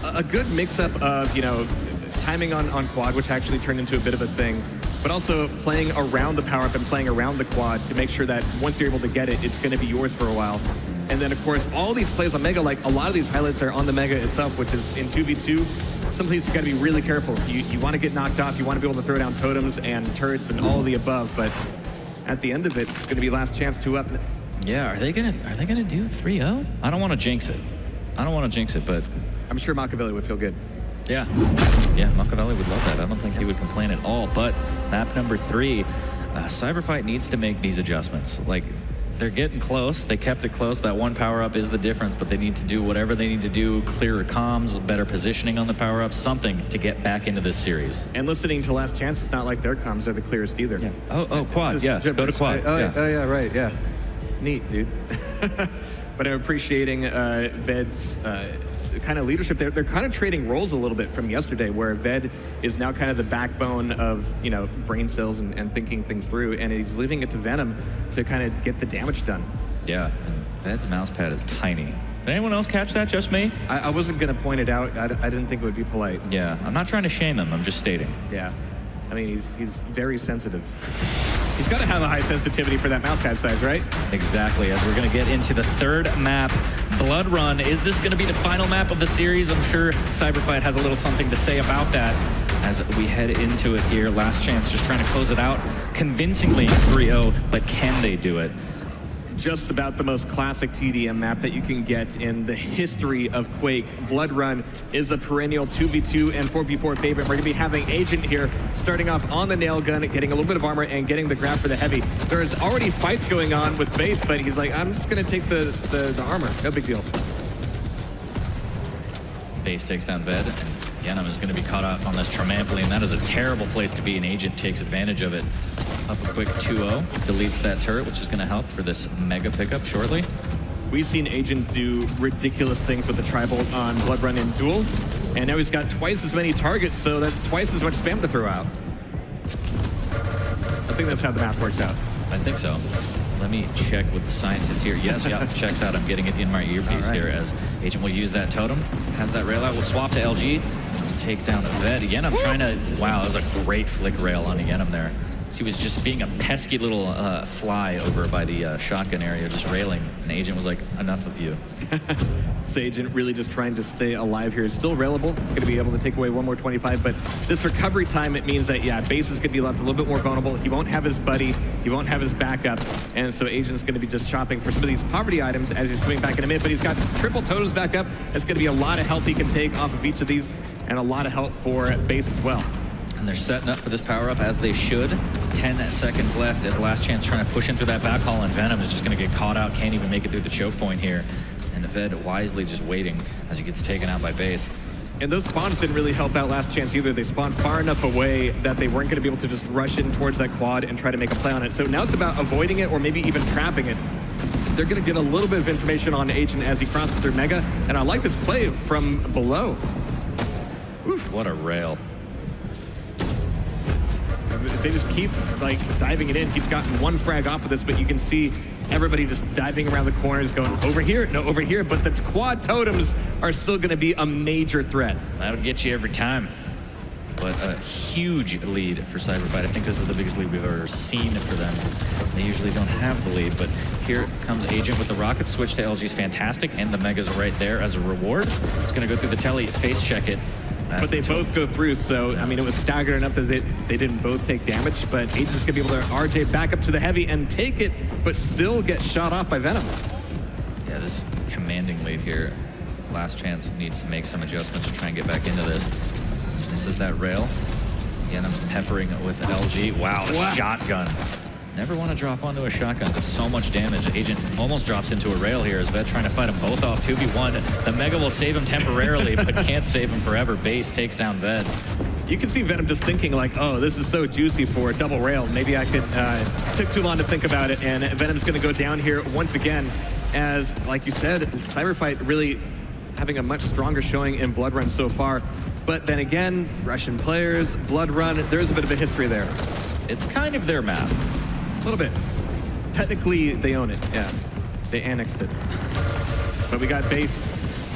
a good mix-up of, you know, timing on quad, which actually turned into a bit of a thing, but also playing around the power-up and playing around the quad to make sure that once you're able to get it, it's going to be yours for a while. And then, of course, all these plays on Mega, like a lot of these highlights are on the Mega itself, which is in 2v2. Some places you got to be really careful. You want to get knocked off. You want to be able to throw down totems and turrets and all of the above. But at the end of it, it's going to be last chance 2 up. Yeah, are they gonna do 3-0? I don't want to jinx it. But I'm sure Machiavelli would feel good. Yeah, Machiavelli would love that. I don't think he would complain at all. But map number 3, Cyberfight needs to make these adjustments. Like, they're getting close. They kept it close. That 1 power-up is the difference, but they need to do whatever they need to do, clearer comms, better positioning on the power-up, something to get back into this series. And listening to Last Chance, it's not like their comms are the clearest either. Yeah. Oh, quad, yeah, go to quad. Oh, yeah, right, yeah. Neat, dude. But I'm appreciating Ved's kind of leadership. They're kind of trading roles a little bit from yesterday, where Ved is now kind of the backbone of, you know, brain cells and thinking things through, and he's leaving it to Venom to kind of get the damage done. Yeah, and Ved's mouse pad is tiny. Did anyone else catch that? Just me? I wasn't going to point it out. I didn't think it would be polite. Yeah, I'm not trying to shame him. I'm just stating. Yeah. I mean, he's very sensitive. He's got to have a high sensitivity for that mouse pad size, right? Exactly, as we're going to get into the third map, Blood Run. Is this going to be the final map of the series? I'm sure Cyberfight has a little something to say about that as we head into it here. Last chance, just trying to close it out convincingly 3-0, but can they do it? Just about the most classic TDM map that you can get in the history of Quake. Blood Run is a perennial 2v2 and 4v4 favorite. We're going to be having Agent here starting off on the nail gun, getting a little bit of armor and getting the grab for the heavy. There's already fights going on with Base, but he's like, I'm just going to take the armor. No big deal. Base takes down Ved, and Yenim is going to be caught out on this trampoline. That is a terrible place to be, and Agent takes advantage of it. Up a quick 2-0, deletes that turret, which is going to help for this mega pickup shortly. We've seen Agent do ridiculous things with the tri-bolt on Blood Run in Duel, and now he's got twice as many targets, so that's twice as much spam to throw out. I think that's how the math works out. I think so. Let me check with the scientists here. Yes, yeah, checks out. I'm getting it in my earpiece here as Agent will use that totem. Has that rail out. We'll swap to LG. Take down Ved. Yenim trying to... Wow, that was a great flick rail on Yenim there. He was just being a pesky little fly over by the shotgun area, just railing. And Agent was like, enough of you. So Agent really just trying to stay alive here. It's still railable. Going to be able to take away one more 25, but this recovery time, it means that, yeah, Base is going to be left a little bit more vulnerable. He won't have his buddy. He won't have his backup. And so Agent's going to be just chopping for some of these poverty items as he's coming back in a minute, but he's got triple totems back up. It's going to be a lot of health he can take off of each of these and a lot of health for Base as well. And they're setting up for this power-up as they should. 10 seconds left as Last Chance trying to push in through that back hall, and Venom is just going to get caught out, can't even make it through the choke point here. And the Ved wisely just waiting as he gets taken out by Base. And those spawns didn't really help out Last Chance either. They spawned far enough away that they weren't going to be able to just rush in towards that quad and try to make a play on it. So now it's about avoiding it or maybe even trapping it. they're going to get a little bit of information on Agent as he crosses through Mega. And I like this play from below. Oof, what a rail. If they just keep like diving it in, he's gotten one frag off of this, but you can see everybody just diving around the corners, going over here, no, over here. But the quad totems are still going to be a major threat. That'll get you every time. But a huge lead for Cyberfight. I think this is the biggest lead we've ever seen for them. They usually don't have the lead, but here comes Agent with the rocket. Switch to LG is fantastic, and the Megas are right there as a reward. It's going to go through the telly, face check it. But they both go through, so, I mean, it was staggered enough that they didn't both take damage, but Agent's gonna be able to RJ back up to the heavy and take it, but still get shot off by Venom. Yeah, this commanding lead here. Last Chance needs to make some adjustments to try and get back into this. This is that rail. Again, I'm peppering with LG. Wow, shotgun. Never want to drop onto a shotgun. Does so much damage. Agent almost drops into a rail here as Ved trying to fight them both off 2v1. The Mega will save him temporarily, but can't save him forever. Base takes down Ved. You can see Venom just thinking like, oh, this is so juicy for a double rail. Maybe I could, took too long to think about it, and Venom's gonna go down here once again as, like you said, Cyberfight really having a much stronger showing in Blood Run so far. But then again, Russian players, Blood Run, there's a bit of a history there. It's kind of their map. A little bit. Technically, they own it, yeah. They annexed it. But we got Base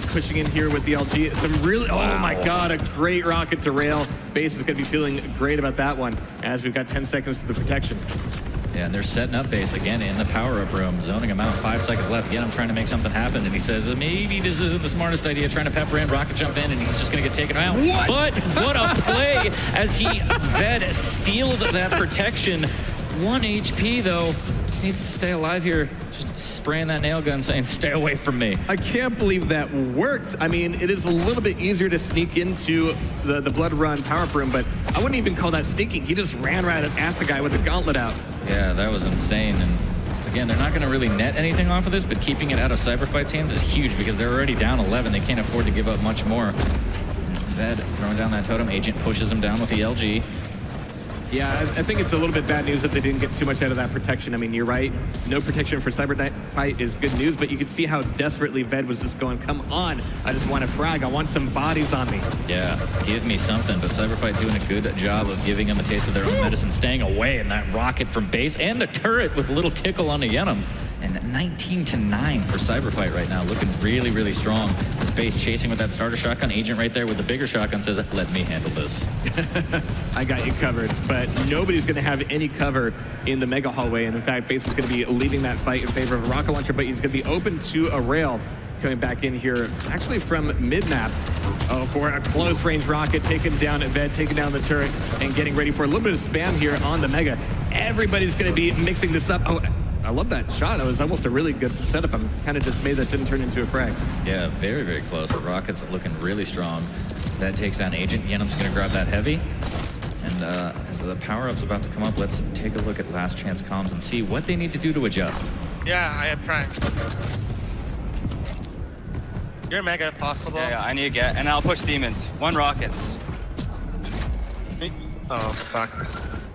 pushing in here with the LG. Some really, oh my God, a great rocket to rail. Base is gonna be feeling great about that one as we've got 10 seconds to the protection. Yeah, and they're setting up Base again in the power-up room, zoning him out. 5 seconds left. Again, I'm trying to make something happen, and he says, maybe this isn't the smartest idea, trying to pepper in, rocket jump in, and he's just gonna get taken out. What? But what a play as Ved steals that protection. 1 HP though, needs to stay alive here. Just spraying that nail gun saying, stay away from me. I can't believe that worked. I mean, it is a little bit easier to sneak into the Blood Run power-up room, but I wouldn't even call that sneaking. He just ran right at the guy with the gauntlet out. Yeah, that was insane. And again, they're not going to really net anything off of this, but keeping it out of Cyberfight's hands is huge because they're already down 11. They can't afford to give up much more. Ved throwing down that totem. Agent pushes him down with the LG. Yeah, I think it's a little bit bad news that they didn't get too much out of that protection. I mean, you're right. No protection for Cyberfight is good news, but you can see how desperately Ved was just going, come on, I just want a frag. I want some bodies on me. Yeah, give me something. But Cyberfight doing a good job of giving them a taste of their own medicine, staying away in that rocket from Base and the turret with a little tickle on the Yenem. And 19-9 for Cyberfight right now, looking really, really strong. This Base chasing with that starter shotgun. Agent right there with the bigger shotgun says, let me handle this. I got you covered, but nobody's going to have any cover in the Mega Hallway. And in fact, Base is going to be leading that fight in favor of a rocket launcher, but he's going to be open to a rail coming back in here, actually from mid-map. Oh, for a close-range rocket, taking down Ved, taking down the turret, and getting ready for a little bit of spam here on the Mega. Everybody's going to be mixing this up. Oh, I love that shot. It was almost a really good setup. I'm kind of dismayed that didn't turn into a frag. Yeah, very, very close. The rockets are looking really strong. That takes down Agent. Yenem's going to grab that heavy. And as the power-up's about to come up, let's take a look at Last Chance comms and see what they need to do to adjust. Yeah, I am trying. You're Mega if possible. Yeah, I need to get, and I'll push demons. 1 rockets. Oh, fuck.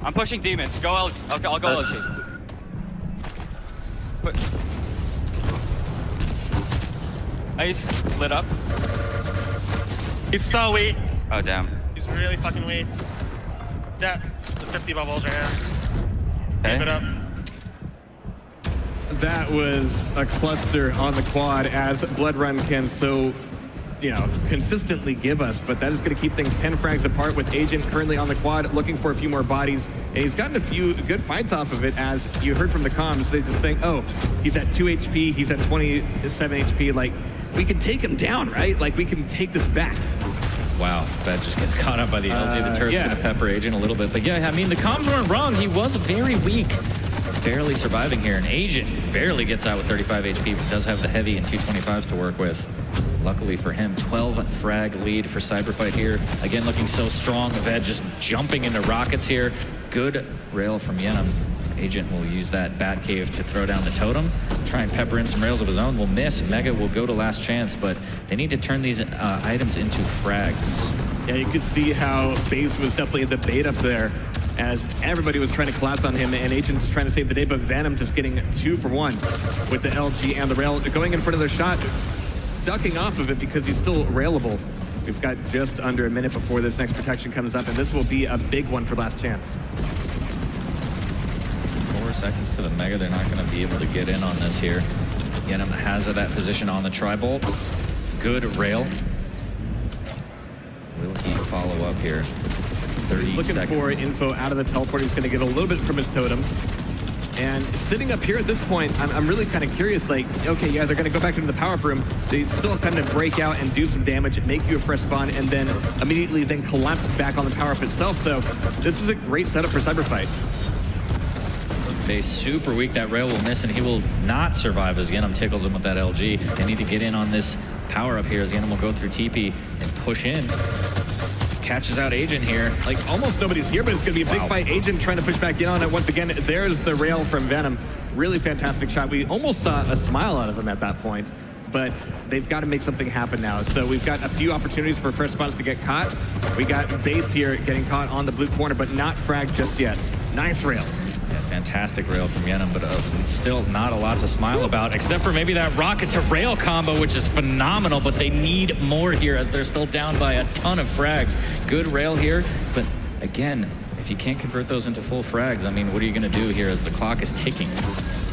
I'm pushing demons. Go L. I'll go LG. Ice lit up. He's so weak. Oh damn. He's really fucking weak. That, the 50 bubbles right now. Give it up. That was a cluster on the quad as Blood Run can so, you know, consistently give us, but that is going to keep things 10 frags apart with Agent currently on the quad looking for a few more bodies, and he's gotten a few good fights off of it. As you heard from the comms, they just think, oh, he's at 2 HP, he's at 27 HP, like, we can take him down, right? Like, we can take this back. Wow, that just gets caught up by the LG. The turret's going to pepper Agent a little bit, but yeah, I mean, the comms weren't wrong. He was very weak. Barely surviving here, and Agent barely gets out with 35 HP, but does have the heavy and 225s to work with. Luckily for him, 12 frag lead for Cyberfight here. Again, looking so strong. Ved just jumping into rockets here. Good rail from Yenem. Agent will use that Bat Cave to throw down the totem. Try and pepper in some rails of his own. Will miss. Mega will go to Last Chance, but they need to turn these items into frags. Yeah, you could see how Base was definitely the bait up there as everybody was trying to collapse on him, and Agent just trying to save the day, but Venom just getting 2 for 1 with the LG and the rail, going in for another shot, ducking off of it because he's still railable. We've got just under a minute before this next protection comes up, and this will be a big one for last chance. 4 seconds to the Mega. They're not going to be able to get in on this here. Yenim has that position on the tri-bolt. Good rail. Will he follow up here? 30 He's looking seconds. for info out of the teleport. He's going to get a little bit from his totem. And sitting up here at this point, I'm really kind of curious, like, okay, yeah, they're going to go back into the power-up room. They still kind of break out and do some damage, make you a fresh spawn, and then immediately then collapse back on the power-up itself. So this is a great setup for Cyberfight. Base super weak. That rail will miss, and he will not survive as Yenim tickles him with that LG. They need to get in on this power-up here as Yenim will go through TP and push in. Catches out Agent here. Like, almost nobody's here, but it's going to be a big fight. Agent trying to push back in on it once again. There's the rail from Venom. Really fantastic shot. We almost saw a smile out of him at that point, but they've got to make something happen now. So we've got a few opportunities for first spawns to get caught. We got Base here getting caught on the blue corner, but not fragged just yet. Nice rail. Yeah, fantastic rail from Yenim, but still not a lot to smile about, except for maybe that rocket to rail combo, which is phenomenal, but they need more here as they're still down by a ton of frags. Good rail here, but again, if you can't convert those into full frags, I mean, what are you going to do here as the clock is ticking?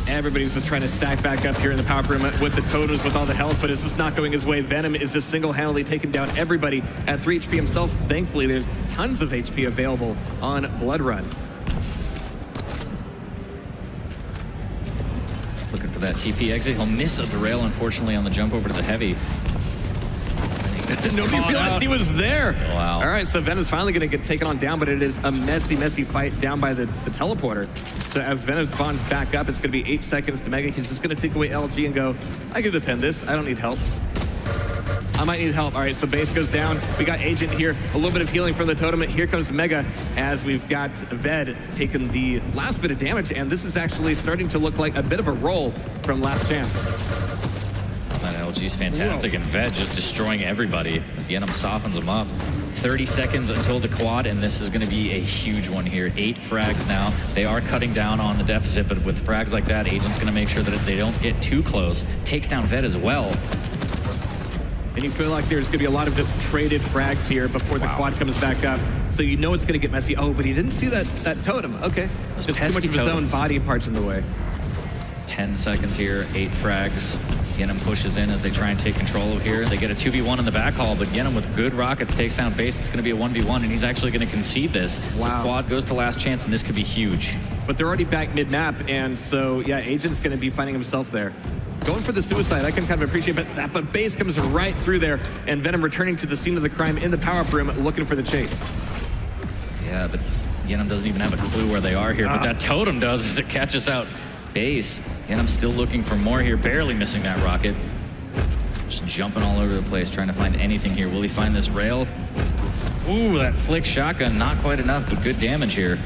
Everybody's just trying to stack back up here in the power room with the totems, with all the health, but it's just not going his way. Venom is just single-handedly taking down everybody at 3 HP himself. Thankfully, there's tons of HP available on Blood Run. Looking for that TP exit. He'll miss the rail, unfortunately, on the jump over to the heavy. Nobody realized he was there. Wow. All right, so Venom's finally going to get taken on down, but it is a messy, messy fight down by the teleporter. So as Venom spawns back up, it's going to be 8 seconds to Mega. He's just going to take away LG and go, I can defend this. I don't need help. I might need help. All right, so Base goes down. We got Agent here. A little bit of healing from the totem. Here comes Mega as we've got Ved taking the last bit of damage, and this is actually starting to look like a bit of a roll from Last Chance. That LG's fantastic, and Ved just destroying everybody as Yenim softens him up. 30 seconds until the quad, and this is going to be a huge one here. 8 frags now. They are cutting down on the deficit, but with frags like that, Agent's going to make sure that they don't get too close. Takes down Ved as well. And you feel like there's going to be a lot of just traded frags here before the quad comes back up. So you know it's going to get messy. Oh, but he didn't see that totem. Okay. Those Just too much of his own body parts in the way. 10 seconds here, 8 frags. Yenim pushes in as they try and take control of here. They get a 2v1 in the back hall, but Yenim with good rockets takes down Base. It's going to be a 1v1, and he's actually going to concede this. Wow. So quad goes to Last Chance, and this could be huge. But they're already back mid-map, and so, yeah, Agent's going to be finding himself there. Going for the suicide, I can kind of appreciate that, but Base comes right through there, and Venom returning to the scene of the crime in the power-up room, looking for the chase. Yeah, but Yenim doesn't even have a clue where they are here, but that totem does as it catches out Base. Yenim still looking for more here, barely missing that rocket. Just jumping all over the place, trying to find anything here. Will he find this rail? Ooh, that flick shotgun, not quite enough, but good damage here.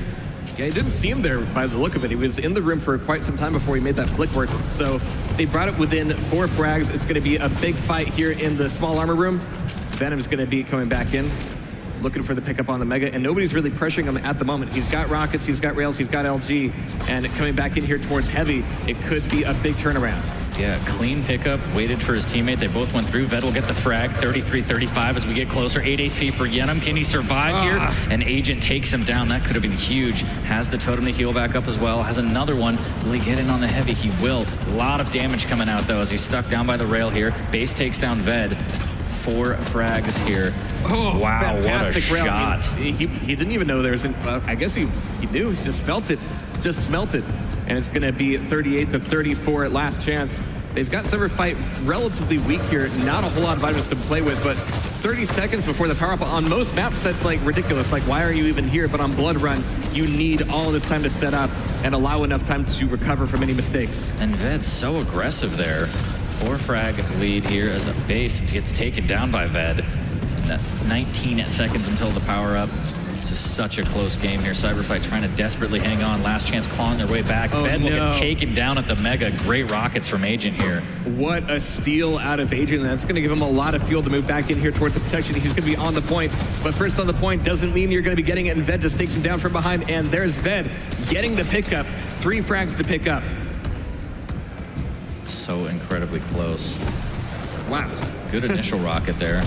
Yeah, he didn't see him there by the look of it. He was in the room for quite some time before he made that flick work. So they brought it within 4 frags. It's going to be a big fight here in the small armor room. Venom's going to be coming back in, looking for the pickup on the Mega, and nobody's really pressuring him at the moment. He's got rockets, he's got rails, he's got LG, and coming back in here towards Heavy, it could be a big turnaround. Yeah, clean pickup, waited for his teammate. They both went through. Ved will get the frag, 33-35 as we get closer. 8 HP for Yenim. Can he survive here? An Agent takes him down. That could have been huge. Has the totem to heal back up as well. Has another one. Will he get in on the Heavy? He will. A lot of damage coming out, though, as he's stuck down by the rail here. Base takes down Ved. 4 frags here. Oh, wow, fantastic what a rail. shot. I mean, he didn't even know there was I guess he knew. He just felt it, just smelt it. And it's going to be 38-34 at Last Chance. They've got Cyberfight relatively weak here. Not a whole lot of items to play with, but 30 seconds before the power-up. On most maps, that's like ridiculous. Like, why are you even here? But on Blood Run, you need all this time to set up and allow enough time to recover from any mistakes. And Ved's so aggressive there. 4 frag lead here as a Base gets taken down by Ved. 19 seconds until the power up. This is such a close game here. Cyberfight trying to desperately hang on. Last chance clawing their way back. Oh, Ved will no. get taken down at the Mega. Great rockets from Agent here. What a steal out of Agent. That's going to give him a lot of fuel to move back in here towards the protection. He's going to be on the point. But first on the point doesn't mean you're going to be getting it, and Ved just takes him down from behind. And there's Ved getting the pickup. 3 frags to pick up. So incredibly close. Wow. Good initial rocket there.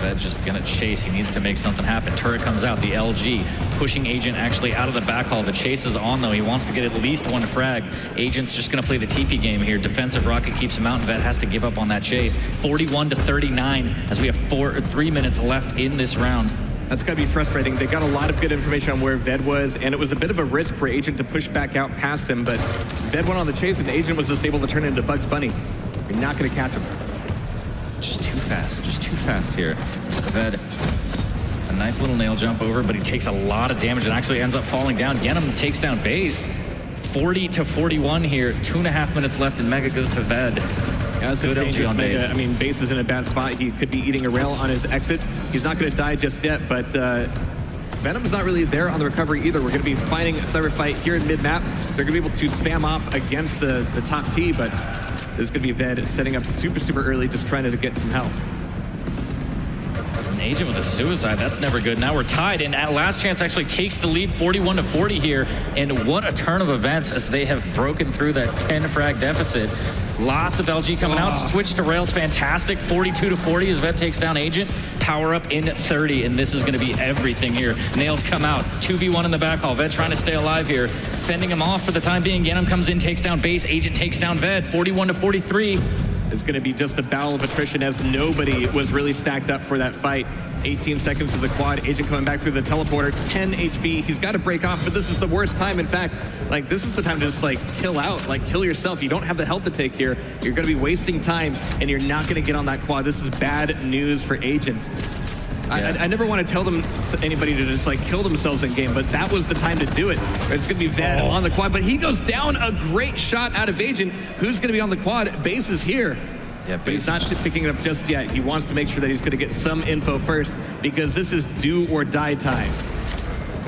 Ved just gonna chase. He needs to make something happen. Turret comes out. The LG pushing Agent actually out of the backhaul. The chase is on though. He wants to get at least 1 frag. Agent's just gonna play the TP game here. Defensive rocket keeps him out, and Ved has to give up on that chase. 41-39 as we have 3 minutes left in this round. That's got to be frustrating. They got a lot of good information on where Ved was, and it was a bit of a risk for Agent to push back out past him, but Ved went on the chase, and Agent was just able to turn into Bugs Bunny. You're not going to catch him. Just too fast here. Ved, a nice little nail jump over, but he takes a lot of damage and actually ends up falling down. Genom takes down Base. 40-41 here. 2.5 minutes left, and Mega goes to Ved. That's a dangerous Mega. I mean, Base is in a bad spot. He could be eating a rail on his exit. He's not going to die just yet, but Venom's not really there on the recovery either. We're going to be fighting Cyberfight here in mid-map. They're going to be able to spam off against the top T, but this is going to be Ved setting up super early, just trying to get some help. An Agent with a suicide, that's never good. Now we're tied, and at last chance actually takes the lead 41-40 here. And what a turn of events as they have broken through that 10 frag deficit. Lots of LG coming out. Switch to rails, fantastic. 42-40 as Ved takes down Agent. Power up in 30, and this is going to be everything here. Nails come out. 2v1 in the backhaul. Ved trying to stay alive here. Fending him off for the time being. Genom comes in, takes down Base. Agent takes down Ved. 41-43. It's going to be just a battle of attrition as nobody was really stacked up for that fight. 18 seconds to the quad. Agent coming back through the teleporter. 10 HP. He's got to break off, but this is the worst time. In fact, like, this is the time to just, like, kill out. Like, kill yourself. You don't have the health to take here. You're going to be wasting time, and you're not going to get on that quad. This is bad news for Agent. Yeah. I never want to tell anybody to just, like, kill themselves in game, but that was the time to do it. It's going to be Ved on the quad, but he goes down. A great shot out of Agent. Who's going to be on the quad? Base is here. Yeah, but he's not just picking it up just yet. He wants to make sure that he's going to get some info first, because this is do or die time.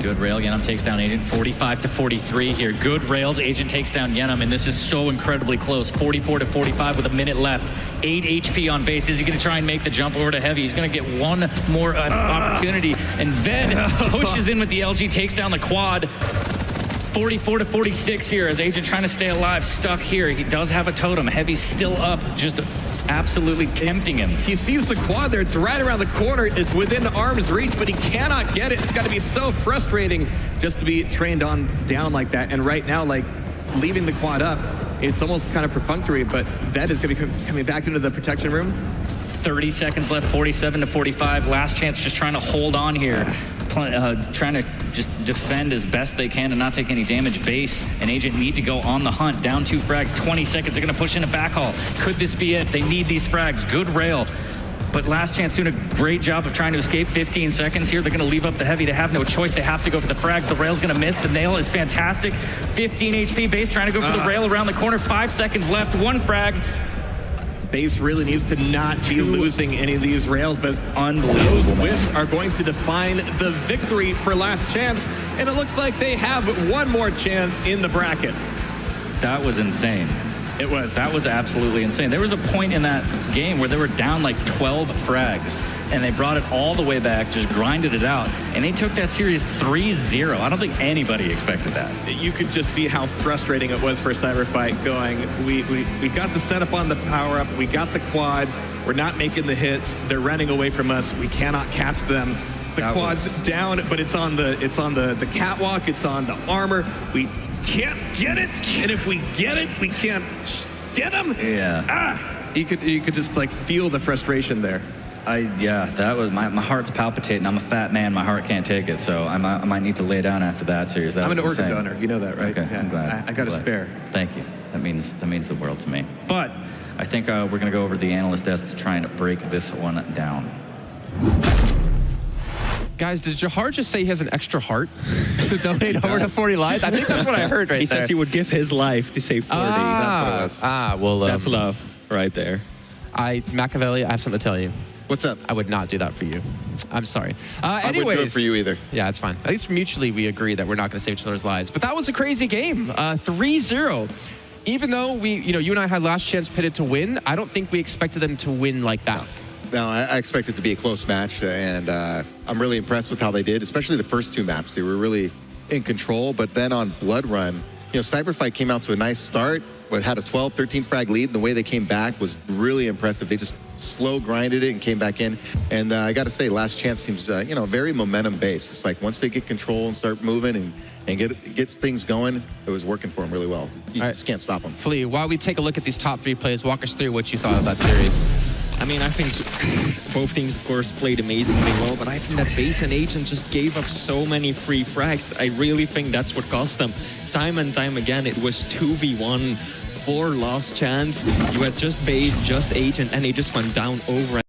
Good rail. Genom takes down Agent. 45-43 here. Good rails. Agent takes down Genom, and this is so incredibly close. 44-45 with a minute left. 8 HP on Base. Is he going to try and make the jump over to Heavy? He's going to get one more opportunity, and Ved pushes in with the LG, takes down the quad. 44-46 here as Agent trying to stay alive, stuck here. He does have a totem. Heavy's still up, just absolutely tempting him. He sees the quad there. It's right around the corner. It's within arm's reach, but he cannot get it. It's got to be so frustrating just to be trained on down like that. And right now, like, leaving the quad up, it's almost kind of perfunctory, but Ved is going to be coming back into the protection room. 30 seconds left, 47-45. Last chance, just trying to hold on here. Trying to just defend as best they can and not take any damage. Base and Agent need to go on the hunt. Down 2 frags, 20 seconds. They're going to push in a backhaul. Could this be it? They need these frags. Good rail. But last chance doing a great job of trying to escape. 15 seconds here. They're going to leave up the Heavy. They have no choice. They have to go for the frags. The rail's going to miss. The nail is fantastic. 15 HP. Base trying to go for the rail around the corner. 5 seconds left. 1 frag. Base really needs to not be losing any of these rails, but unbelievable. Those whiffs are going to define the victory for last chance, and it looks like they have one more chance in the bracket. That was insane. It was. That was absolutely insane. There was a point in that game where they were down like 12 frags, and they brought it all the way back, just grinded it out, and they took that series 3-0. I don't think anybody expected that. You could just see how frustrating it was for Cyberfight going, we got the setup on the power-up, we got the quad, we're not making the hits, they're running away from us, we cannot catch them. The quad's down, but it's on the catwalk, it's on the armor, we can't get it, and if we get it, we can't get them. Yeah. You could just, like, feel the frustration there. That was my heart's palpitating. I'm a fat man. My heart can't take it, so I might need to lay down after that series. I'm an organ donor. You know that, right? Okay, yeah, I'm glad. I got a spare. Thank you. That means the world to me. But I think we're going to go over to the analyst desk to try and break this one down. Guys, did Jahar just say he has an extra heart to donate over to 40 lives? I think that's what I heard right there. He says he would give his life to save 40. Well, that's love right there. Machiavelli, I have something to tell you. What's up? I would not do that for you. I'm sorry. I wouldn't do it for you either. Yeah, it's fine. At least mutually we agree that we're not going to save each other's lives. But that was a crazy game. 3-0. Even though you and I had last chance pitted to win, I don't think we expected them to win like that. No, I expect it to be a close match, and I'm really impressed with how they did, especially the first 2 maps. They were really in control, but then on Blood Run, Cyberfight came out to a nice start, but had a 12, 13 frag lead. And the way they came back was really impressive. They just slow grinded it and came back in. And I got to say, Last Chance seems, very momentum based. It's like once they get control and start moving and get things going, it was working for them really well. You just can't stop them. Flea, while we take a look at these top 3 plays, walk us through what you thought of that series. I mean, I think both teams, of course, played amazingly well, but I think that Base and Agent just gave up so many free frags. I really think that's what cost them. Time and time again, it was 2v1 for Last Chance. You had just Base, just Agent, and they just went down over